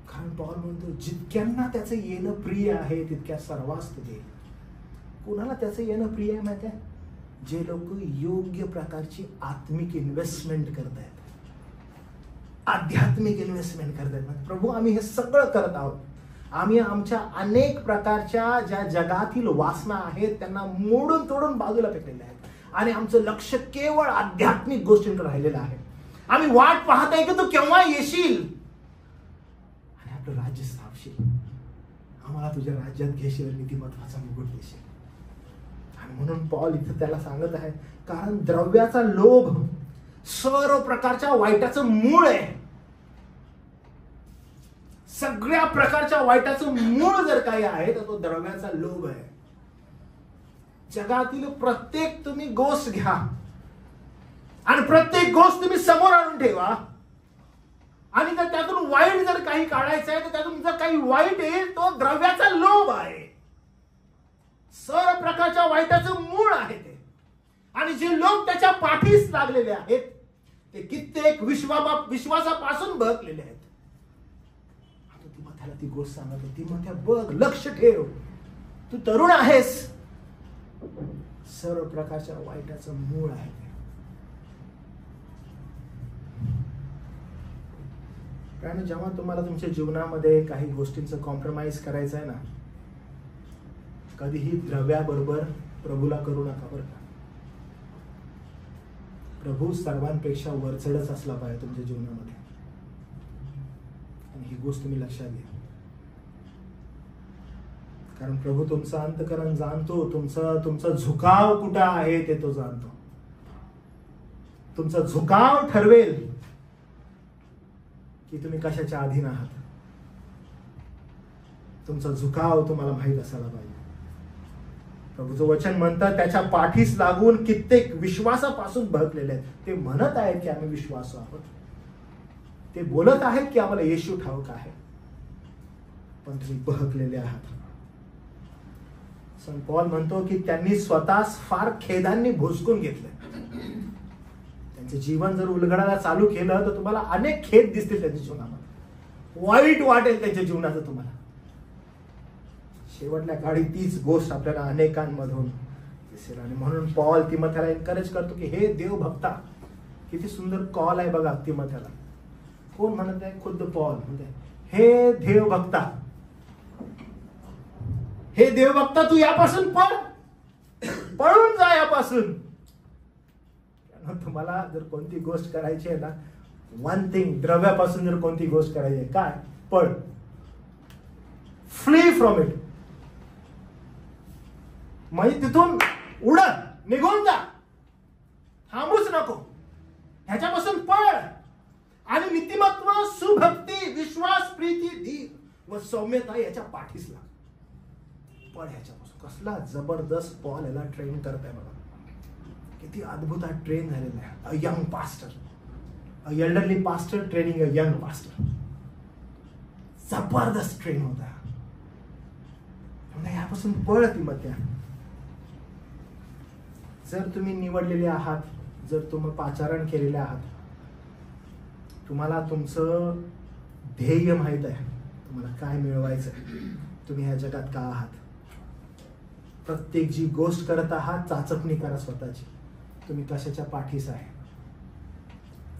कारण पॉल म्हणतो जितक्यांना त्याचं येणं प्रिय आहे तितक्या सर्वांस देईल. कोणाला त्याचं येणं प्रिय आहे माहिती आहे? जे लोक योग्य प्रकारची आत्मिक इन्व्हेस्टमेंट करतायत, आध्यात्मिक इन्व्हेस्टमेंट करतायत. प्रभू आम्ही हे सगळं करत आहोत, आम्ही आमच्या अनेक प्रकारच्या ज्या जगातील वासना आहेत त्यांना मोडून तोडून बाजूला फेकलेल्या आहेत आणि आमचं लक्ष केवळ आध्यात्मिक गोष्टींकडे राहिलेलं आहे. आम्ही वाट पाहतोय की तू केव्हा येशील आणि आपलं राज्य स्थापशील, आम्हाला तुझ्या राज्यात घेशील, नीतिमत्वाचा मुकुट देशील. आणि म्हणून पॉल इथं त्याला सांगत आहे, कारण द्रव्याचा लोभ सर्व प्रकारच्या वाईटाचं मूळ आहे. सगळ्या प्रकारच्या वाईटाचं मूळ जर काही आहे तर तो द्रव्याचा लोभ आहे. जगातील प्रत्येक तुम्ही गोष्ट घ्या आणि प्रत्येक गोष्ट तुम्ही समोर आणून ठेवा, आणि जर त्यातून वाईट जर काही काढायचं आहे तर त्यातून जर काही वाईट येईल तो द्रव्याचा लोभ आहे. सर्व प्रकारच्या वाईटाचं मूळ आहे ते. आणि जे लोक त्याच्या पाठीस लागलेले आहेत ते कित्येक विश्वासापासून बहकलेले आहेत. आता तिमोथेला ती गोष्ट सांगत होती, तिमोथेया बघ, लक्ष ठेव, तू तरुण आहेस, सर्व प्रकारच्या वाईटाचं मूळ आहे ते. कारण जेव्हा तुम्हाला तुमच्या जीवनामध्ये काही गोष्टींचं कॉम्प्रोमाइज करायचं आहे ना, कधीही द्रव्याबरोबर प्रभूला करू नका बरं का. प्रभू सर्वांपेक्षा वरचढच असला पाहिजे तुमच्या जीवनामध्ये, आणि ही गोष्ट तुम्ही लक्षात घ्या. कारण प्रभू तुमचं अंतःकरण जाणतो, तुमचा झुकाव कुठं आहे ते तो जाणतो. तुमचा झुकाव ठरवेल की तुम्ही कशाच्या अधीन आहात. तुमचा झुकाव तुम्हाला माहित असायला पाहिजे. प्रभूचं वचन म्हणतं, त्याच्या पाठीस लागून कित्येक विश्वासापासून बहकलेले आहेत. ते म्हणत आहेत की आम्ही विश्वासू आहोत, ते बोलत आहेत की आम्हाला येशू ठाऊक आहे, पण तुम्ही बहकलेले आहात. संत पॉल म्हणतो की त्यांनी स्वतःच फार खेदांनी भुसकून घेतलं. त्यांचे जीवन जर उलगडायला चालू केलं तर तुम्हाला अनेक खेद दिसतील त्यांच्या जीवनामध्ये, वाईट वाटेल त्यांच्या जीवनाचं तुम्हाला. शेवटल्या काळी तीच गोष्ट आपल्याला अनेकांमधून दिसेल. आणि म्हणून पॉल तिमोथेला एनकरेज करतो की हे देवभक्ता, किती सुंदर कॉल आहे बघा तिमोथेला. कोण म्हणत आहे? खुद्द पॉल म्हणते, हे देवभक्ता, हे देवभक्ता, तू यापासून पळून जा यापासून. तुम्हाला जर कोणती गोष्ट करायची आहे ना, वन थिंग, द्रव्यापासून जर कोणती गोष्ट करायची आहे, काय? पळ, फ्ली फ्रॉम इट. म्हणजे तिथून उडत निघून जा, थांबूच नको, ह्याच्यापासून पळ. आणि नीतिमत्व, सुभक्ती, विश्वास, प्रीती, धीर व सौम्यता याच्या पाठीस लाग. पळ ह्याच्यापासून. कसला जबरदस्त पॉल याला ट्रेन करताय बघा, किती अद्भुत हा ट्रेन झालेला आहे. A young pastor, a elderly pastor training a young pastor. जबरदस्त ट्रेन होता. यापासून पळ तिमोथेया. जर तुम्ही निवडलेले आहात, जर तुम्ही पाचारण केलेले आहात, तुम्हाला तुमचं ध्येय माहित आहे, तुम्हाला काय मिळवायचं, तुम्ही ह्या जगात का आहात. प्रत्येक जी गोष्ट करत आहात, चाचपणी करा स्वतःची, तुम्ही कशाच्या पाठीस आहे.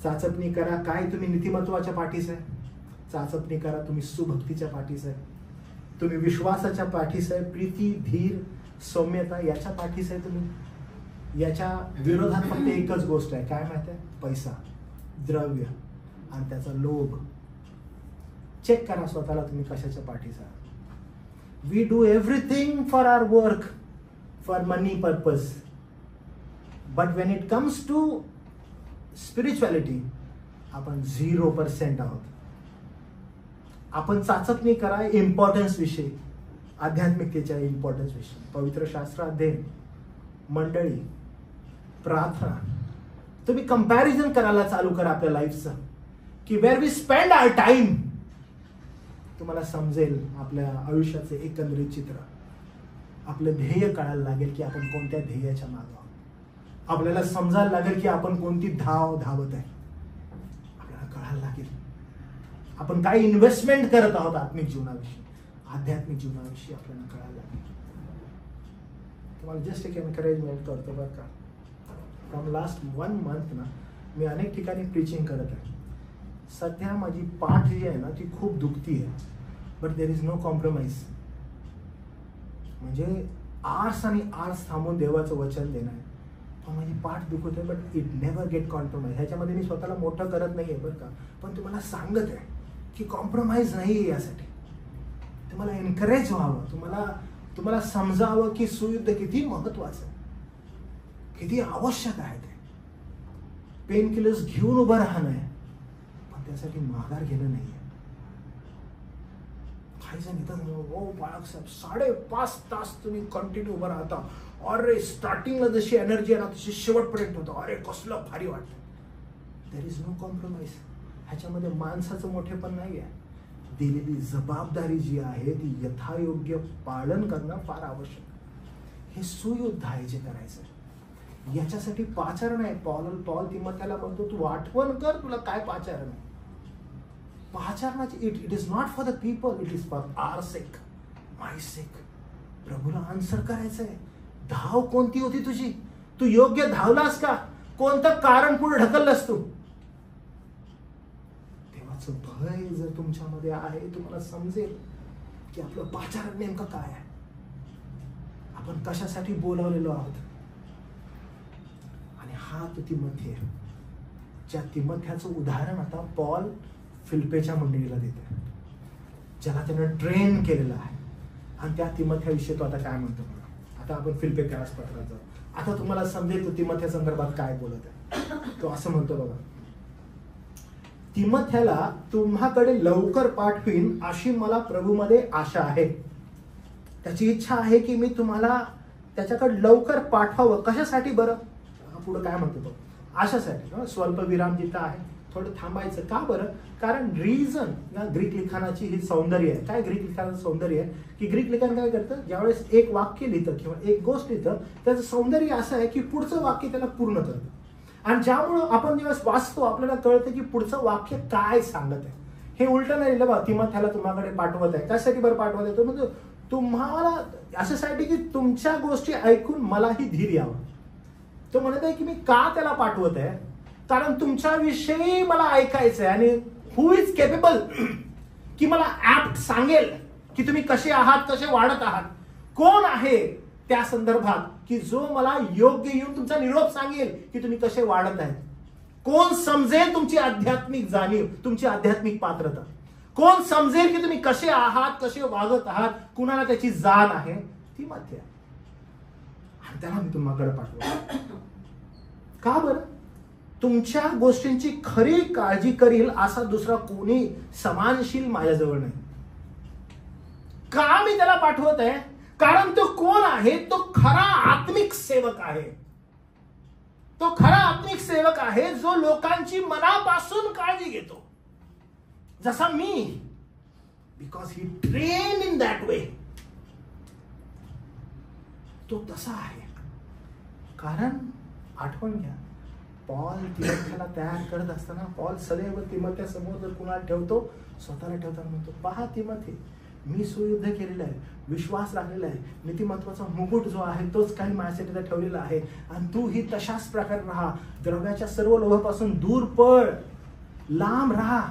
चाचपणी करा, काय तुम्ही नीतिमत्वाच्या पाठीस आहे. चाचपणी करा, तुम्ही सुभक्तीच्या पाठीस आहे, तुम्ही विश्वासाच्या पाठीस आहे, प्रीती, धीर, सौम्यता याच्या पाठीस आहे तुम्ही. याच्या विरोधात फक्त एकच गोष्ट आहे, काय माहिती आहे? पैसा, द्रव्य आणि त्याचा लोभ. चेक करा स्वतःला, तुम्ही कशाच्या पाठीस आहात. We do everything for our work, for money purpose, but when it comes to spirituality आपण 0% आहोत. आपण चाचपणी करा इम्पॉर्टन्स विषयी, आध्यात्मिकतेच्या इम्पॉर्टन्स विषयी, पवित्र शास्त्र अध्ययन, मंडळी, प्रार्थना. तुम्ही कंपॅरिझन करायला चालू करा आपल्या लाईफचं, की where we spend our time. तुम्हाला समजेल आपल्या आयुष्याचे एकंदरीत चित्र. आपलं ध्येय कळायला लागेल की आपण कोणत्या ध्येयाच्या मागे आहोत. आपल्याला समजायला लागेल की आपण कोणती धाव धावत आहे. आपल्याला कळायला लागेल आपण काय इन्व्हेस्टमेंट करत आहोत आत्मिक जीवनाविषयी, आध्यात्मिक जीवनाविषयी आपल्याला कळायला लागेल. तुम्हाला जस्ट एक एनकरेजमेंट करतो बरं का. फ्रॉम लास्ट 1 month ना मी अनेक ठिकाणी प्रीचिंग करत आहे. सध्या माझी पाठ जी आहे ना ती खूप दुखती आहे, but there is no compromise. म्हणजे आर्स आणि आर्स थांबून देवाचं वचन देणं आहे. माझी पाठ दुखत आहे, but it never get compromise. ह्याच्यामध्ये मी स्वतःला मोठं करत नाहीये बरं का, पण तुम्हाला सांगत आहे की कॉम्प्रोमाइज नाही. यासाठी तुम्हाला एनकरेज व्हावं, तुम्हाला समजावं की सुयुद्ध किती महत्वाचं, किती आवश्यक आहे. ते पेन किलर्स घेऊन उभं राहणं आहे, पण त्यासाठी माघार घेणं नाहीये. काही जण येतात, ओ बाळक साहेब 5.5 तास तुम्ही कंटिन्यू उभं राहता, अरे स्टार्टिंगला जशी एनर्जी आहे ना तशी शेवटपर्यंत होतं, अरे कसलं भारी वाटतं. There is no compromise. ह्याच्यामध्ये माणसाचं मोठेपण नाही आहे. दिलेली जबाबदारी जी आहे ती यथायोग्य पालन करणं फार आवश्यक आहे. हे सुयुद्ध आहे जे करायचं. याच्यासाठी पाचारण आहे. पॉल तिमोथेला म्हणतो, तू आठवण कर तुला काय पाचारण आहे. पाचारणाची it is not for the people, it is for our sake, my sake. प्रभूला आन्सर करायचंय. धाव कोणती होती तुझी? तू योग्य धावलास का? कोणतं कारण पुढे ढकललंस तू? देवाचं भय जर तुमच्यामध्ये आहे, तुम्हाला समजेल की आपलं पाचारण नेमकं काय आहे, आपण कशासाठी बोलावलेलो आहोत. आणि हा तो तिमोथी आहे, ज्या तिमोथ्याचं उदाहरण आता पॉल फिलिप्पीच्या मंडळीला देते, ज्याला त्यानं ट्रेन केलेलं आहे. आणि त्या तिमोथ्याविषयी तो आता काय म्हणतो बघा. आता आपण फिलिप्पीच्या पत्रात जाऊ. आता तुम्हाला समजेल तो तिमोथ्या संदर्भात काय बोलत आहे. तो असं म्हणतो बघा, तिमोथ्याला तुम्हाकडे लवकर पाठवीन अशी मला प्रभूमध्ये आशा आहे. त्याची इच्छा आहे की मी तुम्हाला त्याच्याकडे लवकर पाठवावं. कशासाठी बरं? पुढे काय म्हणतो तो? आशासाठी. स्वल्प विराम जिथं आहे थोडं थांबायचं. का बरं? कारण रिझन ना ग्रीक लिखाणाची ही सौंदर्य आहे. काय ग्रीक लिखाणाचं सौंदर्य आहे की ग्रीक लिखाण काय करतं, ज्यावेळेस एक वाक्य लिहितं किंवा एक गोष्ट लिहितं, त्याचं सौंदर्य असं आहे की पुढचं वाक्य त्याला पूर्ण करतं. आणि ज्यामुळं आपण ज्यावेळेस वाचतो आपल्याला कळतं की पुढचं वाक्य काय सांगत आहे. हे उलटं नाही लिहिलं बा, तिमोथ्याला तुम्हाकडे पाठवत आहे. त्यासाठी बरं पाठवत आहे तो म्हणजे तुम्हाला अशासाठी की तुमच्या गोष्टी ऐकून मलाही धीर यावं. तो म्हणत आहे की मी का त्याला पाठवत आहे, कारण तुमच्याविषयी मला ऐकायचंय. आणि हु इज केपेबल की मला ऍप्ट सांगेल की तुम्ही कसे आहात, कसे वाढत आहात. कोण आहे त्या संदर्भात की जो मला योग्य येऊन तुमचा निरोप सांगेल की तुम्ही कसे वाढत आहेत. कोण समजेल तुमची आध्यात्मिक जाणीव, तुमची आध्यात्मिक पात्रता. कोण समजेल की तुम्ही कसे आहात, कसे वागत आहात, कुणाला त्याची जाण आहे. तिमोथी आहे. आणि त्याला मी तुम्हाकडे पाठवतो. का बरं? तुमच्या गोष्टींची खरी काळजी करील असा दुसरा कोणी समानशील माझ्याजवळ नाही. का मी त्याला पाठवत आहे? कारण तो कोण आहे? तो खरा आत्मिक सेवक आहे. तो खरा आत्मिक सेवक आहे जो लोकांची मनापासून काळजी घेतो. जसा मी, because he train in that way. तो तसा आहे. कारण आठवण घ्या, पॉल तिमोथ्याला तयार करत असताना पॉल सदैव तिमोथ्या समोर जर कुणाला ठेवतो, स्वतःला ठेवताना म्हणतो, पहा तिमोथी, मी सुयुद्ध केलेलं आहे, विश्वास लागलेला आहे, नीतिमत्वाचा मुकुट जो आहे तोच काही माझ्यासाठी ठेवलेला आहे. आणि तू ही तशाच प्रकारे राहा. द्रव्याच्या सर्व लोभापासून दूर पळ, लांब राहा.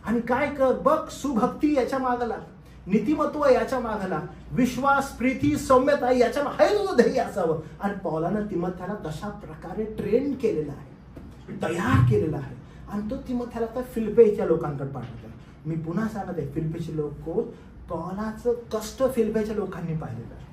आणि काय कर बघ, सुभक्ती याच्या मागला, नीतिमत्व याच्या मागला, विश्वास, प्रीती, सौम्यता याच्या हे तुझं ध्येय असावं. आणि पौलानं तिमोथ्याला तशा प्रकारे ट्रेन केलेला आहे, तयार केलेला आहे. आणि तो तिमोथ्याला त्या फिलिप्पीच्या लोकांकडे पाठवतो. मी पुन्हा सांगत आहे, फिलिप्पीचे लोक, पौलाचं कष्ट फिलिप्पीच्या लोकांनी पाहिलेलं आहे.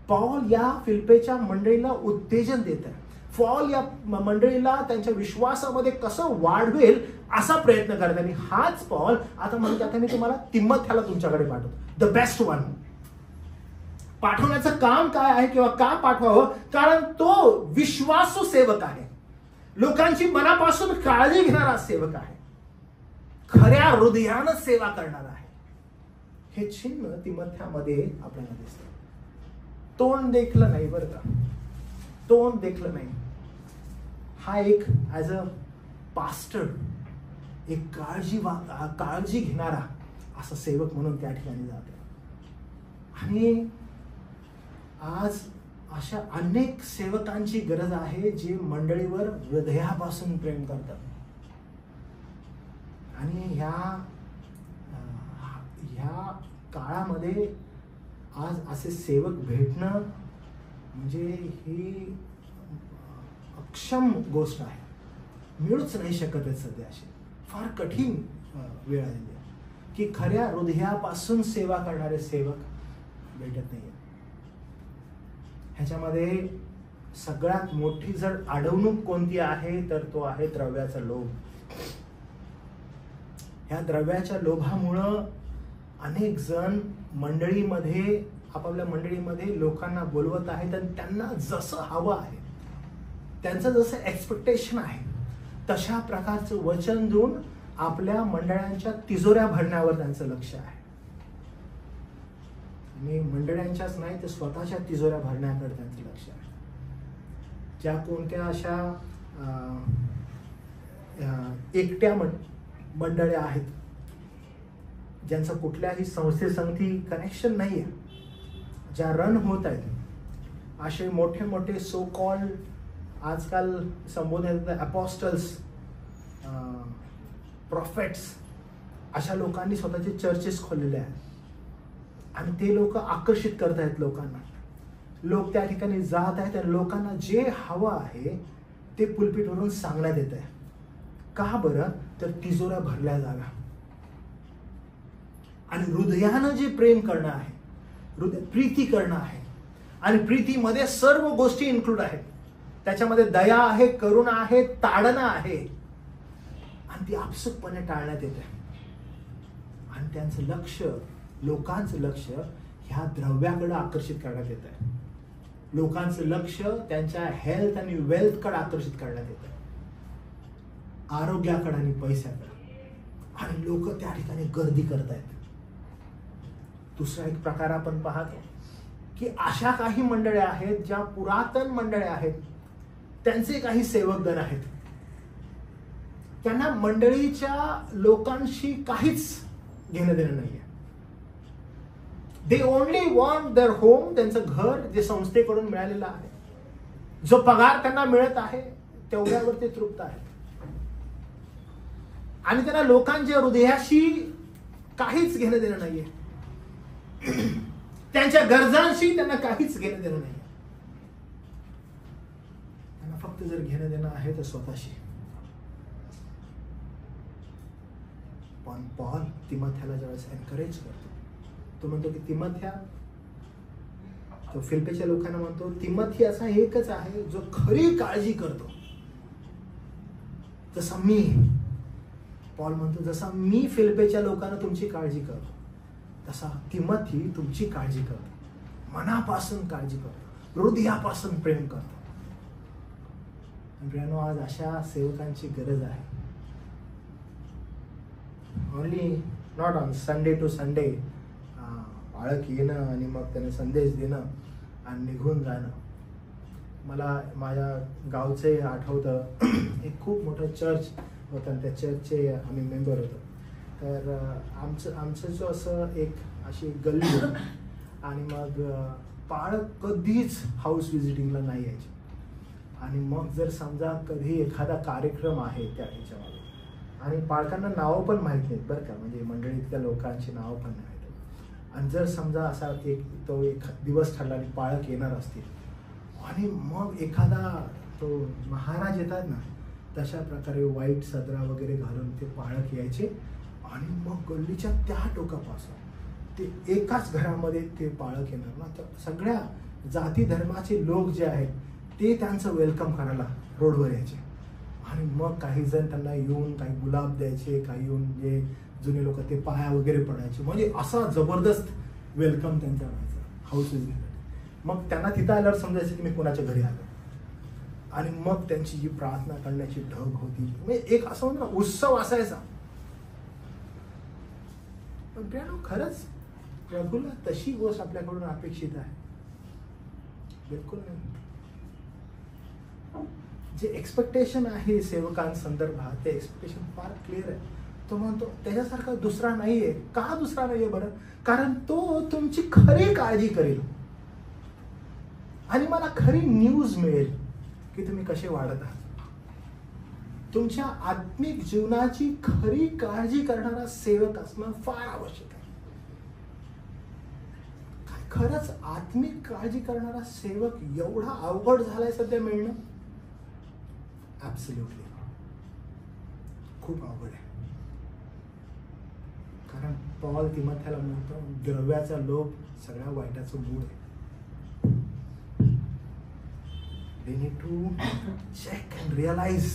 पौल या फिलिप्पीच्या मंडळीला उत्तेजन देत आहे. पौल या मंडळीला त्यांच्या विश्वासामध्ये कसं वाढवेल असा प्रयत्न करत. आणि हाच पौल आता म्हणतो, आता मी तुम्हाला तिमोथ्याला तुमच्याकडे पाठवतो, द बेस्ट वन. पाठवण्याचं काम काय आहे किंवा का पाठवावं? कारण तो विश्वासू सेवक आहे, लोकांची मनापासून काळजी घेणारा सेवक आहे, खऱ्या हृदयानं सेवा करणारा आहे. हे चिन्ह तिमोथ्यामध्ये आपल्याला दिसतं. तोंड देखलं नाही बरं का, तोंड देखलं नाही. हा एक ऍज अ पास्टर एक काळजी घेणारा असा सेवक म्हणून त्या ठिकाणी जातो. आणि आज अशा अनेक सेवकांची गरज आहे जे मंडळीवर हृदयापासून प्रेम करतात. आणि ह्या काळामध्ये आज असे सेवक भेटणं म्हणजे ही अक्षम गोष्ट आहे, मिळूच नाही शकत आहे सध्या. अशी फार कठीण वेळ आलेली आहे की खऱ्या हृदयापासून सेवा करणारे सेवक भेटत नाही. ह्याच्यामध्ये सगळ्यात मोठी जर अडवणूक कोणती आहे तर तो आहे द्रव्याचा लोभ. ह्या द्रव्याच्या लोभामुळं अनेक जण मंडळीमध्ये, आपापल्या मंडळीमध्ये लोकांना बोलवत आहेत आणि त्यांना जसं हवं आहे, त्यांचं जसं एक्सपेक्टेशन आहे तशा प्रकारचं वचन देऊन आपल्या मंडळांच्या तिजोऱ्या भरण्यावर त्यांचं लक्ष आहे. आणि मंडळांच्याच नाही तर स्वतःच्या तिजोऱ्या भरण्याकडे त्यांचं लक्ष आहे. ज्या कोणत्या अशा एकट्या मंडळ्या आहेत ज्यांचं कुठल्याही संस्थेसंगती कनेक्शन नाही आहे, ज्या रन होत आहेत, असे मोठे मोठे सो कॉल्ड आजकाल संबोधण्यात अपॉस्टल्स, प्रॉफेट्स, अशा लोकांनी स्वतःचे चर्चेस खोललेले आहेत आणि ते लोक आकर्षित करत आहेत लोकांना. लोक त्या ठिकाणी जात आहेत आणि लोकांना जे हवं आहे ते पुलपीटवरून सांगण्यात येत आहे. का बरं? तर तिजोऱ्या भरल्या जागा. आणि हृदयानं जे प्रेम करणं आहे, हृदय प्रीती करणं आहे, आणि प्रीतीमध्ये सर्व गोष्टी इन्क्लूड आहेत. त्याच्यामध्ये दया आहे, करुणा आहे, ताडणं आहे, आणि ती आपसुकपणे टाळण्यात येते. आणि त्यांचं लक्ष, लोकांचं लक्ष ह्या द्रव्याकडे आकर्षित करण्यात येत आहे. लोकांचं लक्ष त्यांच्या हेल्थ आणि वेल्थकडे आकर्षित करण्यात येत आहे, आरोग्याकडे आणि पैशाकडे. आणि लोक त्या ठिकाणी गर्दी करत आहेत. दुसरा एक प्रकार आपण पाहतो की अशा काही मंडळ्या आहेत ज्या पुरातन मंडळ्या आहेत, त्यांचे काही सेवकगण आहेत, त्यांना मंडळीच्या लोकांशी काहीच घेणं देणं नाहीये. They only want their home, त्यांचं घर जे संस्थेकडून मिळालेलं आहे, जो पगार त्यांना मिळत आहे तेवढ्यावर ते तृप्त आहेत. आणि त्यांना लोकांच्या हृदयाशी काहीच घेणं देणं नाहीये, त्यांच्या गरजांशी त्यांना काहीच घेणं देणं नाहीये. त्यांना फक्त जर घेणं देणं आहे तर स्वतःशी. पण पॉल तिमोथेला ज्यावेळेस एनकरेज करतो, तो म्हणतो की तिमोथ्या, तो फिलिप्पीच्या लोकांना म्हणतो, तिमोथी असा एकच आहे जो खरी काळजी करतो. जसा मी, पॉल म्हणतो, जसा मी फिलिप्पीच्या लोकांना तुमची काळजी करतो तसा तिमोथी तुमची काळजी करतो, मनापासून काळजी करतो, हृदयापासून प्रेम करतो. प्रियानो, आज अशा सेवकांची गरज आहे. Only not on Sunday to Sunday बाळक येणं आणि मग त्याने संदेश देणं आणि निघून जाणं. मला माझ्या गावचे आठवतं, एक खूप मोठं चर्च होतं, त्या चर्चचे आम्ही मेंबर होतो. तर आमचं जो असं एक अशी गल्ली होती, आणि मग बाळक कधीच हाऊस व्हिजिटिंगला नाही यायचे. आणि मग जर समजा कधी एखादा कार्यक्रम आहे त्या ह्याच्यामध्ये, आणि बाळकांना नावं पण माहीत नाहीत बरं का, म्हणजे मंडळीतल्या लोकांची नावं पण नाही माहीत. आणि जर समजा असा एक दिवस ठरला आणि बाळक येणार असतील, आणि मग एखादा तो महाराज येतात ना, तशा प्रकारे वाईट सदरा वगैरे घालून ते बाळक यायचे. आणि मग गल्लीच्या त्या टोकापासून ते एकाच घरामध्ये ते बाळक येणार ना, तर सगळ्या जाती धर्माचे लोक जे आहेत ते त्यांचं वेलकम करायला रोडवर यायचे. आणि मग काही जण त्यांना येऊन काही गुलाब द्यायचे, काही येऊन जे जुने लोक ते पाया वगैरे पडायचे. म्हणजे असा जबरदस्त वेलकम त्यांचा व्हायचा हाऊस विजिट. मग त्यांना तिथं आल्यावर समजायचं की मी कोणाच्या घरी आलो. आणि मग त्यांची जी प्रार्थना करण्याची ढग होती, म्हणजे एक असं म्हणतो ना, उत्सव असायचा. पण प्रियानो, खरंच प्रभूला तशी गोष्ट आपल्याकडून अपेक्षित आहे? बिलकुल नाही. जे एक्सपेक्टेशन आहे सेवकांसंदर्भात, ते एक्सपेक्टेशन फार क्लिअर आहे. तो म्हणतो त्याच्यासारखा दुसरा नाहीये. का दुसरा नाहीये बरं? कारण तो तुमची खरी काळजी करेल, आणि मला खरी न्यूज मिळेल की तुम्ही कसे वाढत आहात. तुमच्या आत्मिक जीवनाची खरी काळजी करणारा सेवक असणं फार आवश्यक आहे. खरंच आत्मिक काळजी करणारा सेवक एवढा अवघड झालाय सध्या मिळणं. ऍब्सोल्युटली खूप अवघड आहे. कारण पॉल तिमोथेला म्हणतो, द्रव्याचा लोभ सगळ्या वाईटाचं मूळ आहे. We need to check and realize.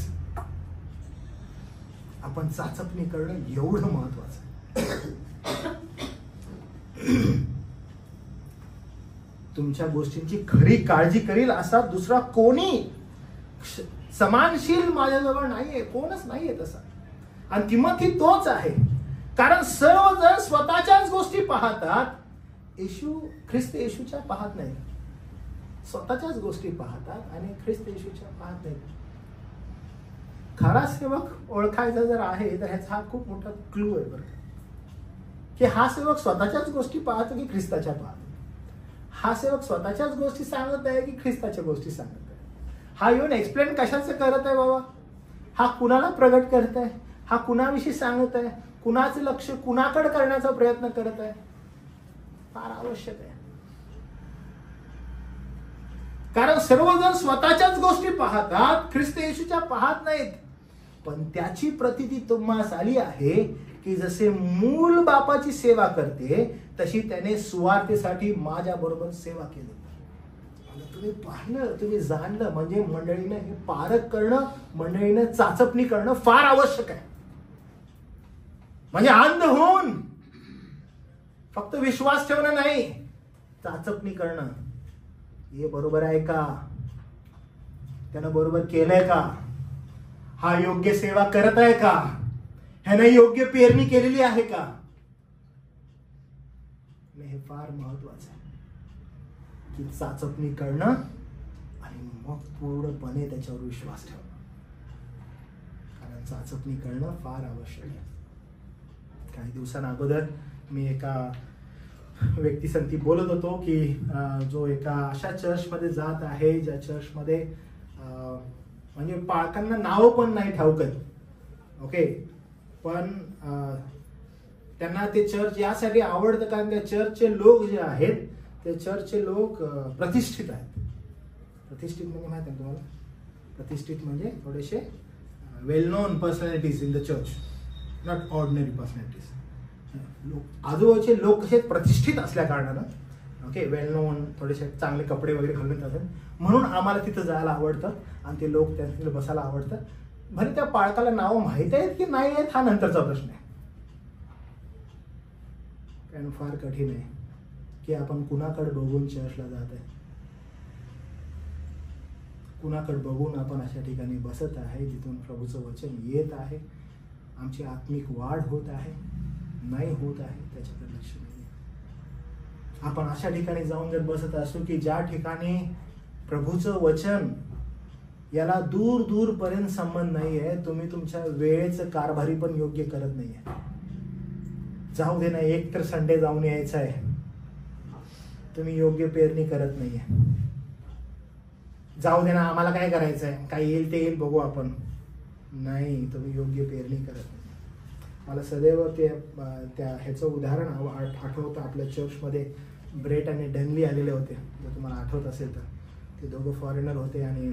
आपण चाचपणी करणं एवढं महत्वाचं आहे. तुमच्या गोष्टींची खरी काळजी करील असा दुसरा कोणी समानशील माझ्याजवळ नाहीये, कोणच नाहीये तसा. आणि तिमोथी तोच आहे. कारण सर्वजण स्वतःच्याच गोष्टी पाहतात, ख्रिस्त येशूच्या पाहत नाही. स्वतःच्याच गोष्टी पाहतात आणि ख्रिस्त येशूच्या पाहत नाहीत. खरा सेवक ओळखायचा जर आहे तर ह्याचा हा खूप मोठा क्लू आहे बरं, की हा सेवक स्वतःच्याच गोष्टी पाहतो की ख्रिस्ताच्या पाहतो. हा सेवक स्वतःच्याच गोष्टी सांगत आहे की ख्रिस्ताच्या गोष्टी सांगत आहे. हा येऊन एक्सप्लेन कशाचं करत आहे बाबा, हा कुणाला प्रगट करत आहे, हा कुणाविषयी सांगत आहे, कुणाचं लक्ष कुणाकडे करण्याचा प्रयत्न करत आहे, फार आवश्यक आहे. कारण सर्वजण स्वतःच्याच गोष्टी पाहतात, ख्रिस्त येशूच्या पाहत नाहीत. पण त्याची प्रतीती तुम्हास आली आहे की जसे मूल बापाची सेवा करते तशी त्याने सुवार्तेसाठी माझ्या बरोबर सेवा केली. तुम्ही पाहिलं, तुम्ही जाणलं, म्हणजे मंडळीनं हे पारख करणं, मंडळीनं चाचपणी करणं फार आवश्यक आहे. म्हणजे अंध होऊन फक्त विश्वास ठेवणं नाही, चाचपणी करणं. हे बरोबर आहे का, त्यानं बरोबर केलंय का, हा योग्य सेवा करत आहे का, ह्यानं योग्य पेरणी केलेली आहे का. हे फार महत्वाचं आहे की चाचपणी करणं आणि मग पूर्णपणे त्याच्यावर विश्वास ठेवणं. कारण चाचपणी करणं फार आवश्यक आहे. काही दिवसांअगोदर मी एका व्यक्तीसंगती बोलत होतो की जो एका अशा चर्चमध्ये जात आहे ज्या चर्चमध्ये म्हणजे पालकांना नाव पण नाही ठाऊक आहेत. ओके, पण त्यांना ते चर्च यासाठी आवडतं कारण त्या चर्चचे लोक जे आहेत ते चर्चचे लोक प्रतिष्ठित आहेत. प्रतिष्ठित म्हणजे माहिती आहे तुम्हाला, प्रतिष्ठित म्हणजे थोडेसे well known personalities in the church, not ordinary personalities. आजूबाजूचे लोक कसे प्रतिष्ठित असल्या कारणानं, ओके, वेल नोन, थोडेसे चांगले कपडे वगैरे घालून येतात, म्हणून आम्हाला तिथं जायला आवडतं आणि ते लोक त्यांना बसायला आवडतं. भले त्या पाळकाला नावं माहित आहेत की नाही आहेत हा नंतरचा प्रश्न आहे. कारण फार कठीण आहे की आपण कुणाकडे बघून चर्चला जात आहे, कुणाकडे बघून आपण अशा ठिकाणी बसत आहे जिथून प्रभूचं वचन येत आहे, आमची आत्मिक वाढ होत आहे नाही होत आहे त्याच्याकडे लक्ष नाही. आपण अशा ठिकाणी जाऊन जर बसत असू की ज्या ठिकाणी प्रभूचं वचन याला दूर दूर पर्यंत संबंध नाही आहे, तुम्ही तुमच्या वेळेचं कारभारी पण योग्य करत नाही आहे. जाऊ दे ना, एक तर संडे जाऊन यायचं आहे, तुम्ही योग्य पेरणी करत नाहीये. जाऊ दे ना, आम्हाला काय करायचंय, काय येईल ते येईल बघू आपण, नाही, तुम्ही योग्य पेरणी करत नाही. मला सदैव त्या ह्याचं उदाहरण आठवतं. आपल्या चर्चमध्ये ब्रेट आणि डनली आलेले होते, जर तुम्हाला आठवत असेल तर. ते दोघं फॉरेनर होते आणि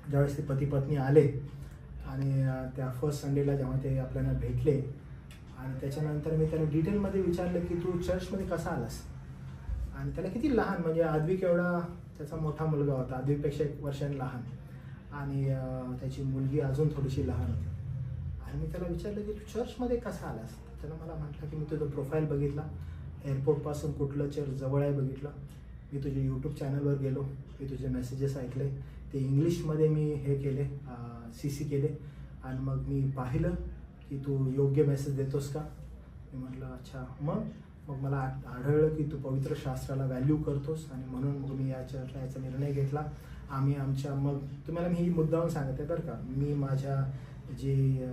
ज्यावेळेस ते पती पत्नी आले आणि त्या फर्स्ट संडेला जेव्हा ते आपल्याला भेटले आणि त्याच्यानंतर मी त्याला डिटेलमध्ये विचारलं की तू चर्चमध्ये कसा आलास. आणि त्याला किती लहान, म्हणजे आद्विक एवढा त्याचा मोठा मुलगा होता, आद्विकपेक्षा 1 वर्षांनी लहान, आणि त्याची मुलगी अजून थोडीशी लहान होती. आणि मी त्याला विचारलं की तू चर्चमध्ये कसा आलास. त्यानं मला म्हटलं की मी तुझं प्रोफाईल बघितला, एअरपोर्टपासून कुठलं चर्च जवळ आहे बघितलं, मी तुझ्या यूट्यूब चॅनलवर गेलो, मी तुझे मेसेजेस ऐकले, ते इंग्लिशमध्ये मी हे केले, CC केले, आणि मग मी पाहिलं की तू योग्य मेसेज देतोस का. मी म्हटलं अच्छा. मग मला आढळलं की तू पवित्र शास्त्राला व्हॅल्यू करतोस, आणि म्हणून मग मी या चर्चला याचा निर्णय घेतला. आम्ही आमच्या, मग तुम्हाला मी मुद्दाम सांगते बरं का, मी माझ्या जी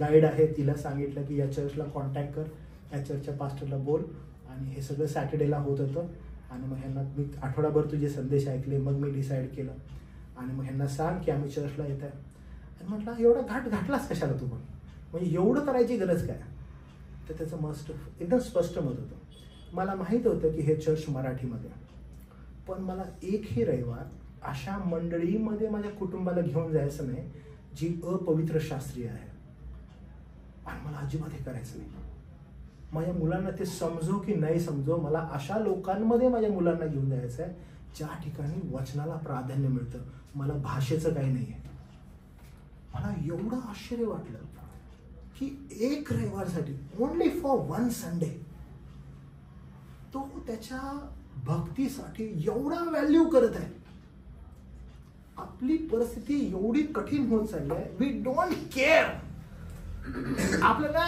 गाईड आहे तिला सांगितलं की या चर्चला कॉन्टॅक्ट कर, या चर्चच्या पास्टरला बोल, आणि हे सगळं सॅटर्डेला होत होतं. आणि मग ह्यांना मी आठवडाभर तुझे संदेश ऐकले, मग मी डिसाईड केलं, आणि मग ह्यांना सांग की आम्ही चर्चला येत आहे. आणि म्हटलं एवढा घाट घातलाच कशाला तू, पण म्हणजे एवढं करायची गरज काय. तर त्याचं मस्त एकदम स्पष्ट मत होतं. मला माहीत होतं की हे चर्च मराठीमध्ये, पण मला एकही रविवार अशा मंडळीमध्ये माझ्या कुटुंबाला घेऊन जायचं नाही जी अपवित्र शास्त्रीय आहे. आणि मला अजिबात हे करायचं नाही. माझ्या मुलांना ते समजो की नाही समजो, मला अशा लोकांमध्ये माझ्या मुलांना घेऊन जायचं आहे ज्या ठिकाणी वचनाला प्राधान्य मिळतं. मला भाषेचं काही नाही आहे. मला एवढं आश्चर्य वाटलं की एक रविवारसाठी, ओनली फॉर वन संडे, तो त्याच्या भक्तीसाठी एवढा व्हॅल्यू करत आहे. आपली परिस्थिती एवढी कठीण होत चालली आहे, वी डोंट केअर. आपल्याला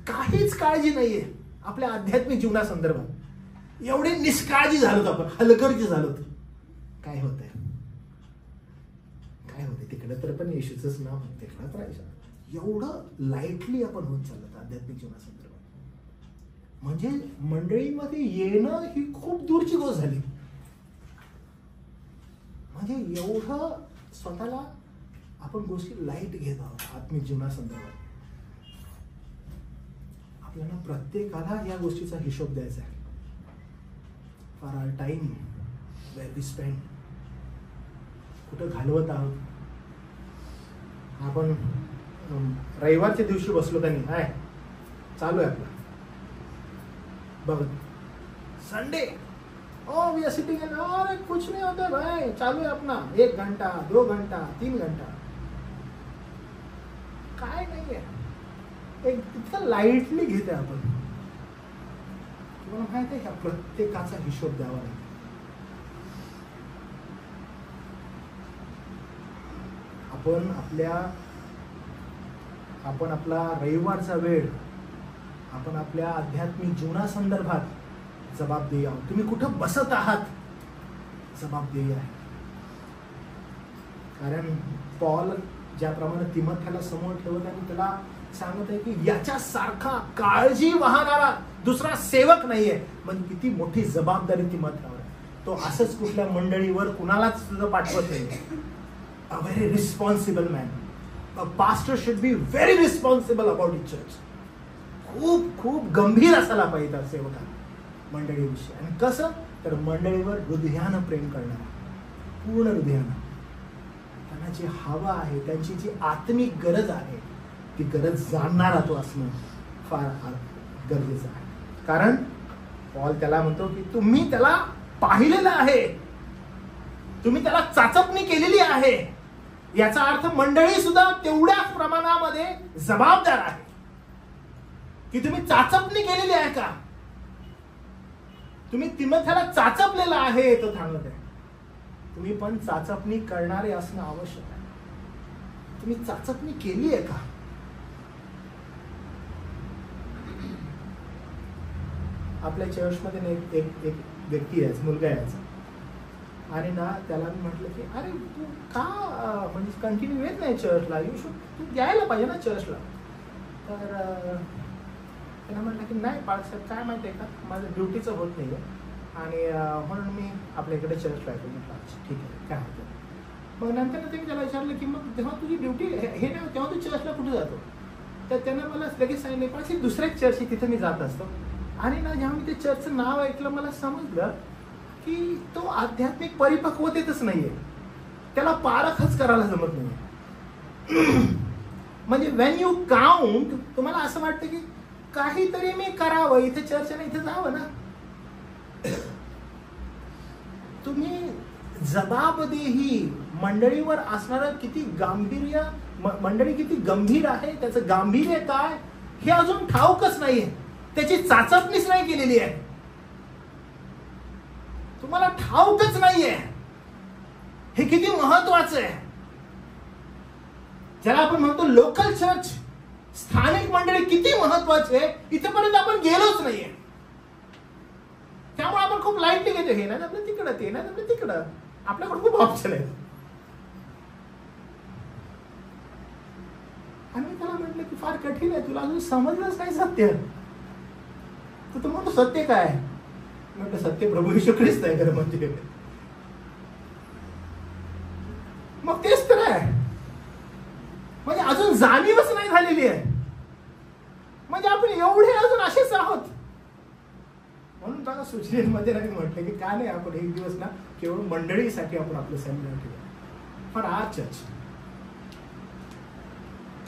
काहीच काळजी नाहीये आपल्या आध्यात्मिक जीवनासंदर्भात. एवढे निष्काळजी झालोत आपण, हलगर्जी झालोत. काय होतंय, काय होते तिकडे तर पण येशूचंच नाव तिकडं राहायचं. एवढं लाईटली आपण होत चाललो आध्यात्मिक जीवनासंदर्भात. म्हणजे मंडळीमध्ये येणं ही खूप दूरची गोष्ट झाली. म्हणजे एवढं स्वतःला आपण गोष्टी लाईट घेत आहोत आत्मिक जीवनासंदर्भात. आपल्याला प्रत्येकाला या गोष्टीचा हिशोब द्यायचा आहे. For our time where we spend, कुठं घालवत आहोत आपण. रविवारच्या दिवशी बसलो त्यांनी, हाय चालू आहे आपलं बघ Sunday, oh we are sitting and अरे कुछ नहीं होता भाई, चालू है अपना 1 घंटा 2 घंटा 3 घंटा. काय नाहीये, एक तितकं लाईटली घेते आपण. तुम्हाला माहित आहे का प्रत्येकाचा हिशोब द्यावा लागेल. आपण आपला रविवारचा वेळ आपण आपल्या आध्यात्मिक जीवनासंदर्भात जबाबदेही आहोत. तुम्ही कुठं बसत आहात जबाबदेही आहे. कारण पॉल ज्याप्रमाणे तिमोथेला समोर ठेवत आणि त्याला सांगत आहे की याच्यासारखा काळजी वाहणारा दुसरा सेवक नाहीये. म्हणजे किती मोठी जबाबदारी तिमोथेवर आहे. तो असंच कुठल्या मंडळीवर कुणालाच सुद्धा पाठवत नाही. A very responsible man, a pastor should be very responsible about it church. खूप खूप गंभीर असायला पाहिजे त्या सेवकाला मंडळीविषयी. आणि कसं तर मंडळीवर हृदयानं प्रेम करणार, पूर्ण हृदयानं. त्यांना जी हवा आहे, त्यांची जी आत्मिक गरज आहे, ती गरज जाणणारा तो असणं फार गरजेचं आहे. कारण पॉल त्याला म्हणतो की तुम्ही त्याला पाहिलेलं आहे, तुम्ही त्याला चाचपणी केलेली आहे. याचा अर्थ मंडळी सुद्धा तेवढ्याच प्रमाणामध्ये जबाबदार आहे की तुम्ही चाचपणी केलेली आहे का. तुम्ही तिमोथेला चाचपलेला आहे तो सांगत आहे. तुम्ही पण चाचपणी करणारे असणं आवश्यक आहे. तुम्ही चाचपणी केली आहे का. आपल्या चर्चमध्ये एक व्यक्ती आहे, मुलगा यायचा. आणि ना त्याला मी म्हटलं की अरे तू का म्हणजे कंटिन्यू येत नाही चर्चला, यू शुड, तू यायला पाहिजे ना चर्चला. तर त्याला म्हटलं की नाही पाळसाहेब, काय माहिती आहे का, माझं ड्युटीचं होत नाही आहे आणि म्हणून मी आपल्या इकडे चर्चला येतो. म्हटलं ठीक आहे, काय होतं. मग नंतर ते त्याला विचारलं की मग तेव्हा तुझी ड्युटी हे नाही, तेव्हा तू चर्चला कुठे जातो. तर त्यानं मला लगेच सांगितलं पाळशी दुसऱ्याच चर्च आहे तिथे मी जात असतो. आणि ना जेव्हा मी ते चर्चचं नाव ऐकलं मला समजलं की तो आध्यात्मिक परिपक्वतेतच नाहीये, त्याला पारखच करायला जमत नाही. म्हणजे वेन यू काउंट, तुम्हाला असं वाटतं की काहीतरी मी करावं, इथे चर्च आहे इथे जावं ना. तुम्ही जबाबदेही मंडळीवर असणारं किती गांभीर्य, मंडळी किती गंभीर आहे, त्याचं गांभीर्य काय हे अजून ठाऊकच नाहीये. त्याची चाचपणीच नाही केलेली आहे. तुम्हाला ठाऊकच नाहीये हे किती महत्वाचं आहे. ज्याला आपण म्हणतो लोकल चर्च, स्थानिक मंडळी किती महत्वाचे आहे, इथपर्यंत आपण गेलोच नाहीये. त्यामुळे आपण खूप लाईटली घेतो. हे नाही आपलं तिकडं, ते नाही आपलं तिकडं, आपल्याकडे खूप ऑप्शन आहेत. आणि त्याला म्हटलं की फार कठीण आहे, तुला अजून समजलंच नाही सत्य. तर तो म्हणतो सत्य काय. म्हटलं सत्य प्रभू येशू ख्रिस्त आहे खरं म्हणजे. मग तेच तर आहे. म्हणजे अजून जाणीवच नाही झालेली आहे. म्हणजे आपण एवढे अजून असेच आहोत. म्हणून त्याला सूचनेमध्ये नाही म्हटलं की का नाही आपण एक दिवस ना केवळ मंडळीसाठी आपण आपलं सेमिनार ठेवूया फॉर आवर चर्च.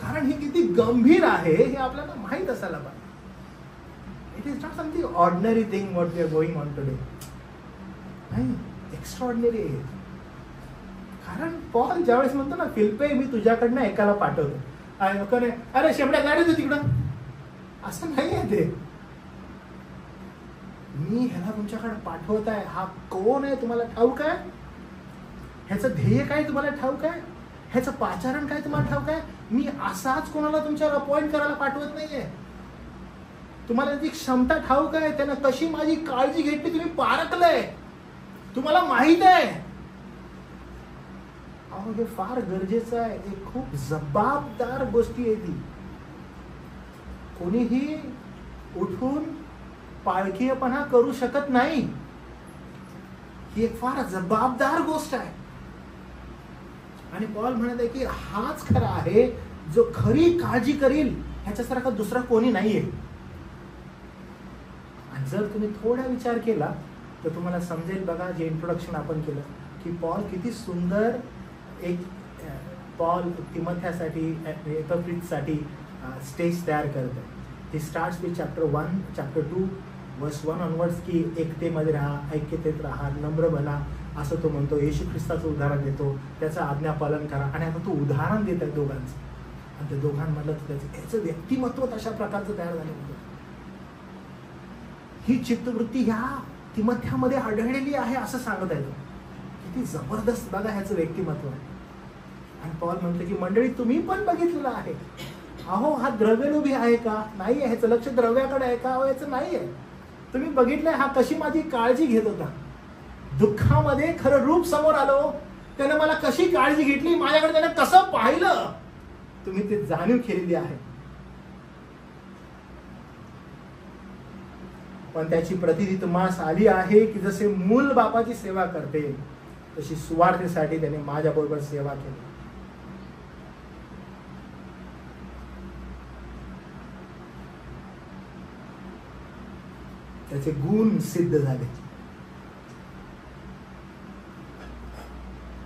कारण ही किती गंभीर आहे हे आपल्याला माहित असायला पाहिजे. It is not something ordinary thing what we are going on today. नाही, एक्स्ट्राऑर्डिनरी आहे. कारण पॉल ज्यावेळेस म्हणतो ना, फिलिप्पे मी तुझ्याकडनं एकाला पाठवतो, अरे शेमड्या गाडी तू तिकडं, असं नाही आहे ते. मी ह्याला तुमच्याकडे पाठवत आहे, हा कोण आहे तुम्हाला ठाऊक आहे? ह्याचं ध्येय काय तुम्हाला ठाऊक आहे? ह्याचं पाचारण काय तुम्हाला ठाऊक आहे? मी असाच कोणाला तुमच्यावर अपॉइंट करायला पाठवत नाहीये. तुम्हाला त्याची क्षमता ठाऊक आहे, त्यानं कशी माझी काळजी घेतली तुम्ही पारखलंय, तुम्हाला माहित आहे. अहो, हे फार गरजेचं आहे. हे खूप जबाबदार गोष्टी आहे. ती कोणीही उठून पाळखीयपणा करू शकत नाही. ही एक फार जबाबदार गोष्ट आहे. आणि पॉल म्हणत आहे की हाच खरा आहे जो खरी काळजी करील, ह्याच्यासारखा दुसरा कोणी नाहीये. आणि जर तुम्ही थोडा विचार केला तर तुम्हाला समजेल. बघा, जे इंट्रोडक्शन आपण केलं की पॉल किती सुंदर एक पॉल तिमोथेसाठी, एपॅफ्रोडिटसाठी स्टेज तयार करत आहे. ही स्टार्ट्स विथ चॅप्टर 2 वर्स 1 ऑनवर्ड्स की एकतेमध्ये राहा, ऐक्यतेत राहा, नम्र बना, असं तो म्हणतो. येशू ख्रिस्ताचं उदाहरण देतो, त्याचं आज्ञापालन करा. आणि आता तो उदाहरण देत आहे दोघांचं, आणि त्या दोघांमधलं त्याचं व्यक्तिमत्व तशा प्रकारचं तयार झालं होतं. ही चित्तवृत्ती ह्या तिमोथ्यामध्ये आढळलेली आहे असं सांगत आहे. किती जबरदस्त बघा ह्याचं व्यक्तिमत्व. आणि पॉल म्हणतो की मंडळी तुम्ही पण बघितलेलं आहे. अहो, हा द्रव्यलोभी आहे का? नाही आहे. ह्याचं लक्ष द्रव्याकडे आहे का? अहो, याचं नाही आहे. तुम्ही बघितलंय हा कशी माझी काळजी घेत होता. दुःखामध्ये खरं रूप समोर आलो, त्यानं मला कशी काळजी घेतली, माझ्याकडे त्यानं कसं पाहिलं, तुम्ही ते जाणीव केलेली आहे. पण त्याची प्रतिती तुम्हास आली आहे की जसे मूल बापाची सेवा करते तशी सुवार्थेसाठी त्याने माझ्या बरोबर सेवा केली. त्याचे गुण सिद्ध झाले.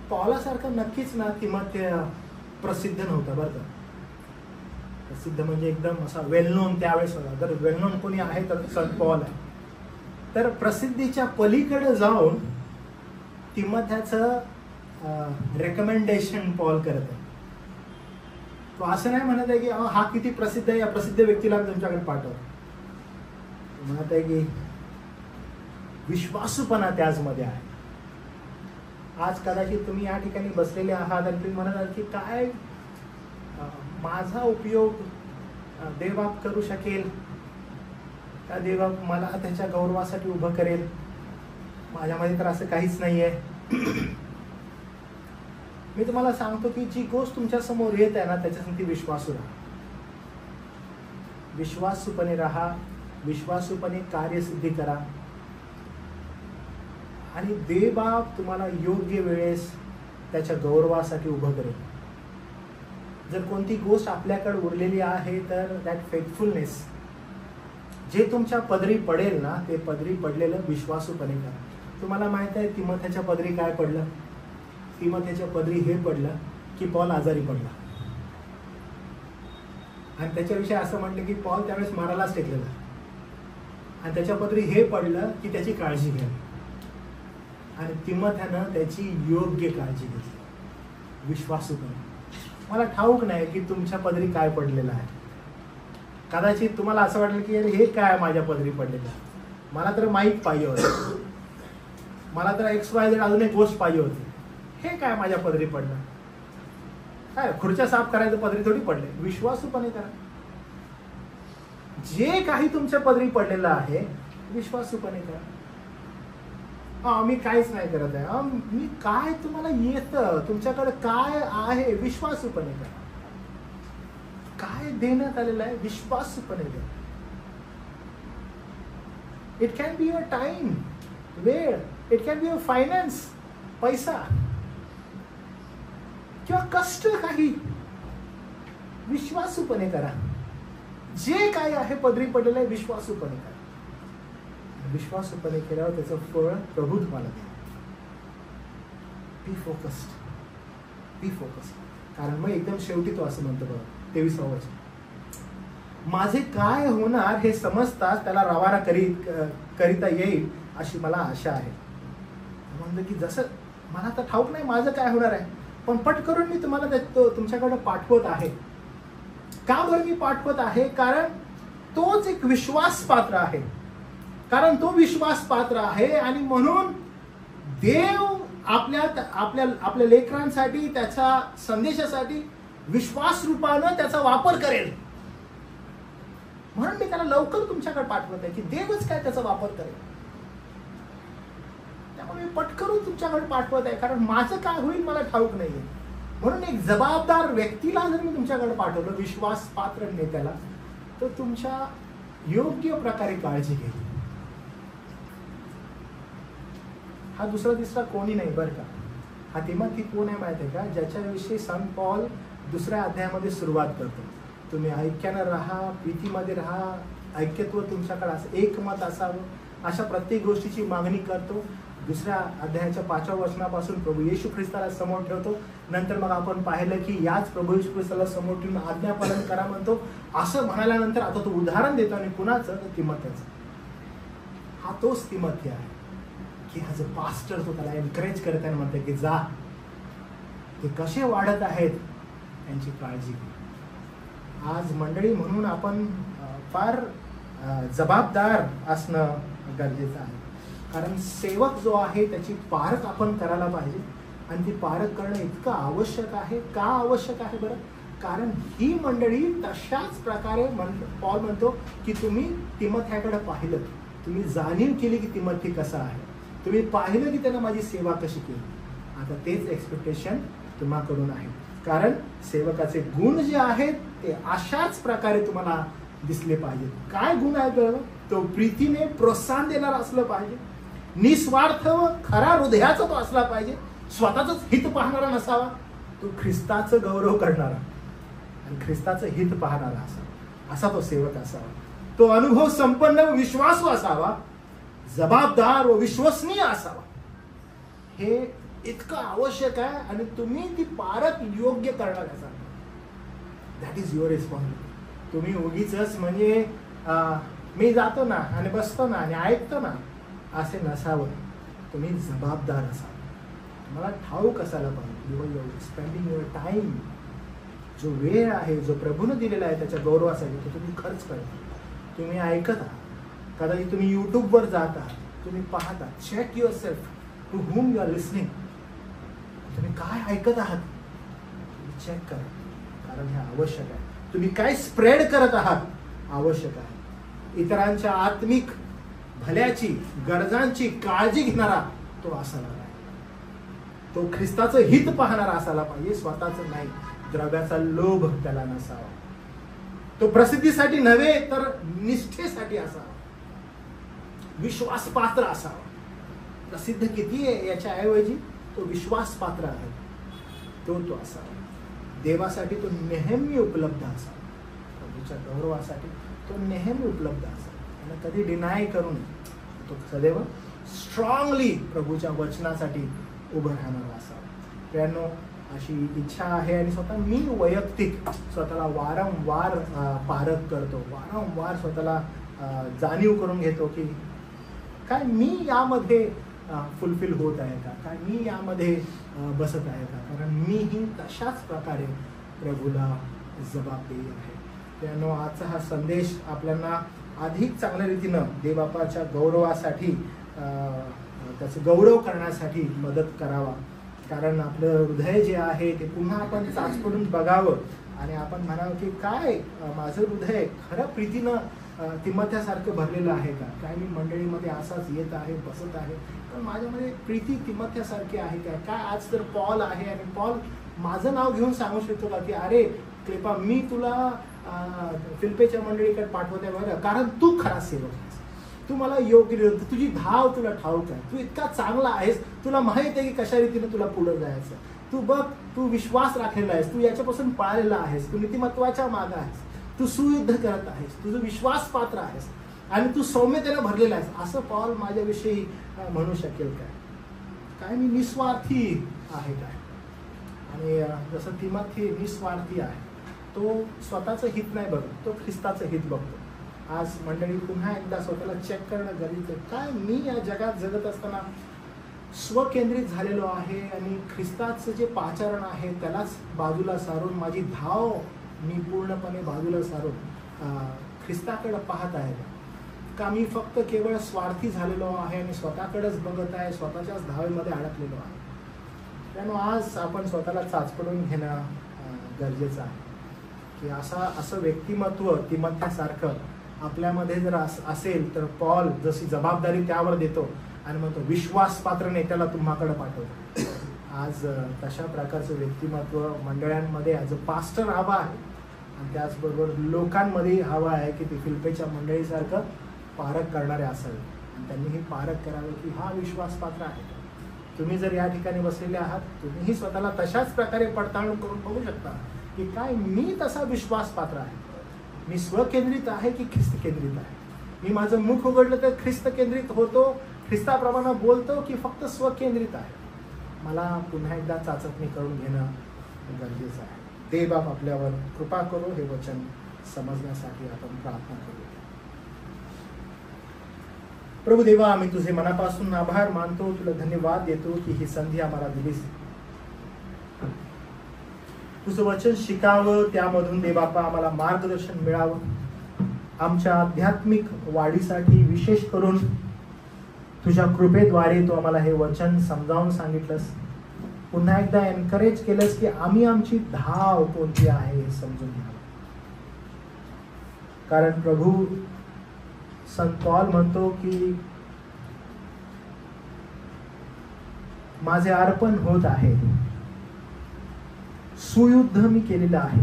पॉलासारखा नक्कीच ना तिमोथेय प्रसिद्ध नव्हता बरं का. प्रसिद्ध म्हणजे एकदम असा वेल नोन त्यावेळेस होता. जर वेल नोन कोणी आहे तर संत पॉल आहे. तर प्रसिद्धीच्या पलीकडे जाऊन तिमोथेचं रेकमेंडेशन पॉल करत आहे. तो असं नाही म्हणत आहे की हा किती प्रसिद्ध आहे, या प्रसिद्ध व्यक्तीला तुमच्याकडे पाठव. म्हणत आहे की विश्वासूपणा त्याचमध्ये आहे. आज कदाचित तुम्ही या ठिकाणी बसलेले आहात आणि तुम्ही म्हणत आहात की काय माझा उपयोग देवबाप करू शकेल का? देवबाप मला त्याच्या गौरवासाठी उभं करेल? माझ्यामध्ये तर असं काहीच नाहीये. मी तुम्हाला सांगतो की जी गोष्ट तुमच्या समोर येत आहे ना, त्याच्यासाठी विश्वासू राहा. विश्वासूपणे राहा, विश्वासूपणे कार्यसिद्धी करा, आणि देवबाप तुम्हाला योग्य वेळेस त्याच्या गौरवासाठी उभं करेल. जर कोणती गोष्ट आपल्याकडे उरलेली आहे तर दॅट फेथफुलनेस जे तुमच्या पदरी पडेल ना, ते पदरी पडलेलं विश्वासूपणे करा. तुम्हाला माहित आहे तिमोथेच्या पदरी काय पडलं? तिमोथेच्या पदरी हे पडलं की पॉल आजारी पडला. आणि त्याच्याविषयी असं म्हटलं की पॉल त्यावेळेस मारायलाच टेकलेला. आणि त्याच्या पदरी हे पडलं की त्याची काळजी घ्या. आणि तिमोथेनं त्याची योग्य काळजी घेतली विश्वासूपणे. मला ठाऊक नाही की तुमच्या पदरी काय पडलेलं आहे. कदाचित तुम्हाला असं वाटलं की अरे हे काय माझ्या पदरी पडलेलं, मला तर माहीत पाहिजे होतं, मला तर XYZ अजून एक गोष्ट पाहिजे होती, हे काय माझ्या पदरी पडलं. काय खुर्च्या साफ करायचं पदरी थोडी पडले. विश्वासूपणे करा. जे काही तुमच्या पदरी पडलेलं आहे विश्वासूपणे करा. मी काहीच नाही करत आहे, मी काय तुम्हाला येतं, तुमच्याकडे काय आहे, विश्वासूपणे करा. काय देण्यात आलेलं आहे विश्वासूपणे द्या. It can be your time, वेळ, it can be your finance, पैसा किंवा कष्ट, काही विश्वासूपणे करा. जे काय आहे पदरी पडलेलं आहे विश्वासूपणे करा. विश्वासूपणे केल्यावर त्याचं फळ प्रभू तुम्हाला द्या. Be focused, be focused. कारण मग एकदम शेवटी तो असं म्हणतो बघा, 23 वचन. माझे काय होणार हे समजताच त्याला रवाना करिता येईल अशी मला आशा आहे. म्हणलं की जसं मला तर ठाऊक नाही माझं काय होणार आहे, पण पट करून मी तुम्हाला तुमच्याकडे पाठवत आहे. का बरं मी पाठवत आहे? कारण तोच एक विश्वास पात्र आहे. कारण तो विश्वास पात्र आहे आणि म्हणून देव आपल्या लेकरांसाठी, त्याच्या संदेशासाठी विश्वास रूपानं त्याचा वापर करेल. म्हणून मी त्याला लवकर तुमच्याकडे पाठवत आहे की देवच काय त्याचा वापर करेल. त्यामुळे मी पटकरून तुमच्याकडे पाठवत आहे, कारण माझं काय होईल मला ठाऊक नाहीये. म्हणून एक जबाबदार व्यक्तीला जर मी तुमच्याकडे पाठवलं, विश्वास पात्र नेत्याला, तर तुमच्या योग्य प्रकारे काळजी घेईल. हा दुसरा तिसरा कोणी नाही बरं का. हा तिमोथी कोण आहे माहिती आहे का? ज्याच्याविषयी संत पॉल 2ऱ्या अध्यायामध्ये सुरुवात करतो. तुम्ही ऐक्यानं राहा, प्रीतीमध्ये राहा, ऐक्यत्व तुमच्याकडे असं एकमत असावं, अशा प्रत्येक गोष्टीची मागणी करतो. 2ऱ्या अध्यायाच्या 5व्या वचनापासून प्रभू येशू ख्रिस्ताला समोर ठेवतो. नंतर मग आपण पाहिलं की याच प्रभू येशू ख्रिस्ताला समोर ठेवून आज्ञापालन करा म्हणतो. असं म्हणाल्यानंतर आता तो उदाहरण देतो, आणि कुणाचं? तिमोथीचं. हा तोच तिमोथी आहे की ॲज अ पास्टर तो त्याला एनकरेज करत आहे, म्हणते की जा, ते कसे वाढत आहेत त्यांची काळजी घे. आज मंडळी म्हणून आपण फार जबाबदार असणं गरजेचं आहे. कारण सेवक जो आहे त्याची पारख आपण करायला पाहिजे, आणि ती पारख करणं इतकं आवश्यक आहे. का आवश्यक आहे बरं? कारण ही मंडळी तशाच प्रकारे पॉल म्हणतो की तुम्ही तिमोथीकडे पाहिलं, तुम्ही जाणीव केली की तिमोथी कसा आहे, तुम्ही पाहिलं की त्यानं माझी सेवा कशी केली. आता तेच एक्सपेक्टेशन तुम्हाकडून आहे. कारण सेवकाचे गुण जे आहेत ते अशाच प्रकारे तुम्हाला दिसले पाहिजेत. काय गुण आहेत बरं? तो प्रीतीने प्रोत्साहन देणारा असलं पाहिजे, निस्वार्थ व खरा हृदयाचा तो असला पाहिजे, स्वतःच हित पाहणारा नसावा, तो ख्रिस्ताचं गौरव करणारा आणि ख्रिस्ताचं हित पाहणारा असावा, असा तो सेवक असावा. तो अनुभव संपन्न व विश्वासू असावा, जबाबदार व विश्वसनीय असावा. हे इतकं आवश्यक आहे, आणि तुम्ही ती पारख योग्य करणार असाल. That is your responsibility. तुम्ही उगीच म्हणजे मी जातो ना आणि बसतो ना आणि ऐकतो ना असे नसावं. तुम्ही जबाबदार असाल. तुम्हाला ठाऊक असायला पाहिजे युअर स्पेंडिंग युअर टाइम. जो वेळ आहे जो प्रभूने दिलेला आहे त्याच्या गौरवासाठी तो तुम्ही खर्च करता. तुम्ही ऐकत आहात, कदाचित तुम्ही युट्यूबवर जात आहात, तुम्ही पाहता. Check yourself to whom you are listening. तुम्ही काय ऐकत आहात चेक करा, कारण हे आवश्यक आहे. तुम्ही काय स्प्रेड करत आहात आवश्यक आहे. इतरांच्या आत्मिक भल्याची, गरजांची काळजी घेणारा तो असायला पाहिजे. तो ख्रिस्ताचं हित पाहणारा असायला पाहिजे, स्वतःच नाही. द्रव्याचा लोभ त्याला नसावा. तो प्रसिद्धीसाठी नव्हे तर निष्ठेसाठी असावा, विश्वास पात्र असावा. प्रसिद्ध किती आहे याच्या ऐवजी तो विश्वास पात्र आहे, तो असावा. देवासाठी तो नेहमी उपलब्ध असावा, प्रभूच्या गौरवासाठी तो नेहमी उपलब्ध असावा. आणि कधी डिनाय करून तो सदैव स्ट्रॉंगली प्रभूच्या वचनासाठी उभं राहणारा असावा. त्यानो अशी इच्छा आहे. आणि स्वतः मी वैयक्तिक स्वतःला वारंवार पारख करतो, वारंवार स्वतःला जाणीव करून घेतो की काय मी यामध्ये फुलफिल होत आहे का, काय मी यामध्ये बसत आहे का. कारण मीही तशाच प्रकारे प्रभूला जबाबदारी आहे. त्यानो आजचा हा संदेश आपल्याला अधिक चांगल्या रीतीनं देवबापाच्या गौरवासाठी, त्याचं गौरव करण्यासाठी मदत करावा. कारण आपलं हृदय जे आहे ते पुन्हा आपण चाचपडून बघावं आणि आपण म्हणावं की काय माझं हृदय खरं प्रीतीनं तिमोथ्यासारखं भरलेलं आहे का. काय मी मंडळीमध्ये असाच येत आहे, बसत आहे, पण माझ्यामध्ये प्रीती तिमोथ्यासारखी आहे का. काय आज तर पॉल आहे आणि पॉल माझं नाव घेऊन सांगू शकतो का की अरे क्लेपा मी तुला फिलिप्पीच्या मंडळीकडे पाठवते बरं, कारण तू खरा सेवक आहेस, तू मला योग्य, तुझी धाव तुला ठाऊक आहे, तू इतका चांगला आहेस, तुला माहित आहे की कशा रीतीने तुला पुढे जायचं. तू बघ, तू विश्वास राखलेला आहेस, तू याच्यापासून पळालेला आहेस, तू नीतिमत्वाच्या मागे आहेस, तू सुयुद्ध करत आहेस, तुझं विश्वास पात्र आहेस आणि तू सौम्यतेने भरलेला आहेस. असं पॉल माझ्याविषयी म्हणू शकेल काय. काय मी निस्वार्थी आहे काय. आणि जसं तिमोथी निस्वार्थी आहे तो स्वतःचं हित नाही बघत, तो ख्रिस्ताचं हित बघतो. आज मंडळी पुन्हा एकदा स्वतःला चेक करणं गरजेचं आहे. काय मी या जगात जगत असताना स्वकेंद्रित झालेलो आहे आणि ख्रिस्ताचं जे पाचारण आहे त्यालाच बाजूला सारून माझी धाव मी पूर्णपणे बाजूला सारून ख्रिस्ताकडे पाहत आहे का मी फक्त केवळ स्वार्थी झालेलो आहे आणि स्वतःकडेच बघत आहे, स्वतःच्याच धावेमध्ये अडकलेलो आहे. त्यामुळे आज आपण स्वतःला चाचपडून घेणं गरजेचं आहे की असं व्यक्तिमत्व तिमोथेसारखं आपल्यामध्ये जर असेल तर पॉल जशी जबाबदारी त्यावर देतो आणि मग तो विश्वासपात्र नेत्याला तुम्हाकडे पाठवतो. आज तशा प्रकारचं व्यक्तिमत्व मंडळांमध्ये ॲज अ पास्टर हवा आहे आणि त्याचबरोबर लोकांमध्ये हवं आहे की ते फिलिप्पीच्या मंडळीसारखं पारख करणारे असावे आणि त्यांनी हे पारख करावे की हा विश्वासपात्र आहे. तुम्ही जर या ठिकाणी बसलेले आहात, तुम्हीही स्वतःला तशाच प्रकारे पडताळून करून बघू शकता की काय मी तसा विश्वासपात्र आहे, मी स्वकेंद्रित आहे की ख्रिस्त केंद्रित आहे, मी माझं मुख उघडलं तर ख्रिस्त केंद्रित होतो, ख्रिस्ताप्रमाणे बोलतो की फक्त स्वकेंद्रित आहे. मला पुन्हा एकदा चाचपणी करून घेणं गरजेचं आहे. देवबाप आपल्यावर कृपा करू. हे वचन समजण्यासाठी आपण प्रार्थना करूया. प्रभू देवा, आम्ही तुझे मनापासून आभार मानतो, तुला धन्यवाद देतो की ही संधी आम्हाला दिलीस. तुझं वचन शिकावं, त्यामधून देवबापा आम्हाला मार्गदर्शन मिळावं. आमच्या आध्यात्मिक वाढीसाठी विशेष करून तुझ्या कृपेद्वारे तू आम्हाला हे वचन समजावून सांगितलंस. पुन्हा एकदा एनकरेज केलंस की आम्ही आमची धाव कोणती आहे हे समजून घ्यावं. कारण प्रभू, संत पॉल म्हणतो की माझे अर्पण होत आहे, सुयुद्ध मी केलेलं आहे,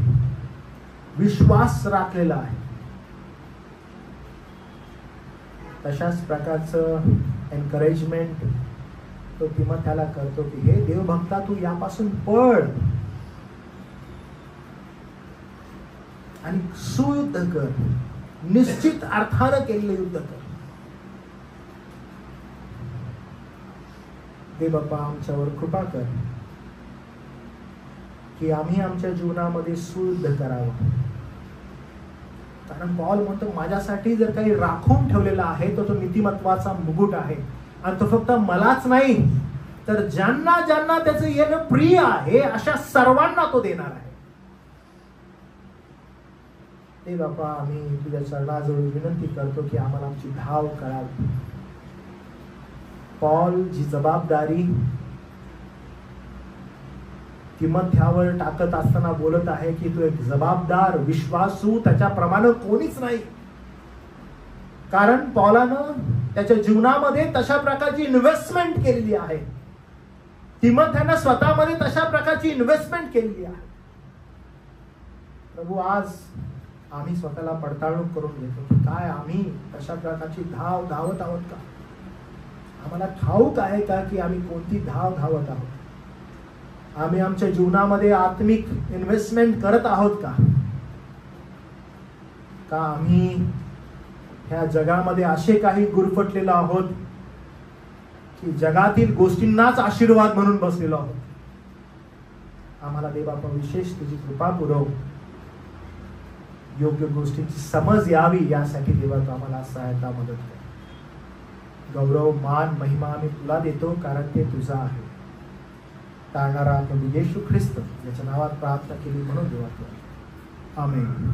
विश्वास राखलेला आहे. तशाच प्रकारचं एनकरेजमेंट तो तिमोथेला करतो की हे देवभक्ता, तू यापासून पळ आणि सुयुद्ध कर, निश्चित अर्थानं केलेलं युद्ध कर. देव बाप्पा, आमच्यावर कृपा कर की आम्ही आमच्या जीवनामध्ये सुयुद्ध करावं. कारण पॉल म्हणतो माझ्यासाठी जर काही राखून ठेवलेला आहे तर तो नीतिमत्वाचा मुकुट आहे आणि तो फक्त मलाच नाही तर ज्यांना ज्यांना त्याचं येणं प्रिय आहे अशा सर्वांना तो देणार आहे. ते बापा, आम्ही तुझ्या चरणाजवळ विनंती करतो की आम्हाला आमची धाव कळावी. पॉल जी जबाबदारी तिमोथेवर टाकत असताना बोलत आहे की तो एक जबाबदार, विश्वासू त्याच्याप्रमाणे कोणीच नाही. कारण पॉलानं त्याच्या जीवनामध्ये तशा प्रकारची इन्व्हेस्टमेंट केलेली आहे, तिमोथेनं स्वतःमध्ये तशा प्रकारची इन्व्हेस्टमेंट केलेली आहे. प्रभू, आज आम्ही स्वतःला पडताळून करून घेतो की काय आम्ही तशा प्रकारची धाव धावत आहोत का? आम्हाला ठाऊक आहे का की आम्ही कोणती धाव धावत आहोत? आम्ही आमच्या जीवनामध्ये आत्मिक इन्व्हेस्टमेंट करत आहोत का? का आम्ही ह्या जगामध्ये असे काही गुरफटलेलो आहोत की जगातील गोष्टींनाच आशीर्वाद म्हणून बसलेलो आहोत? आम्हाला देवबापा विशेष तुझी कृपा पुरव, योग्य गोष्टींची समज यावी यासाठी देवा तू आम्हाला सहायता मदत कर. गौरव, मान, महिमा आम्ही तुला देतो कारण ते तुझा आहे. तारणारा प्रभू येशू ख्रिस्त याच्या नावात प्रार्थना केली म्हणून देवा. आमेन.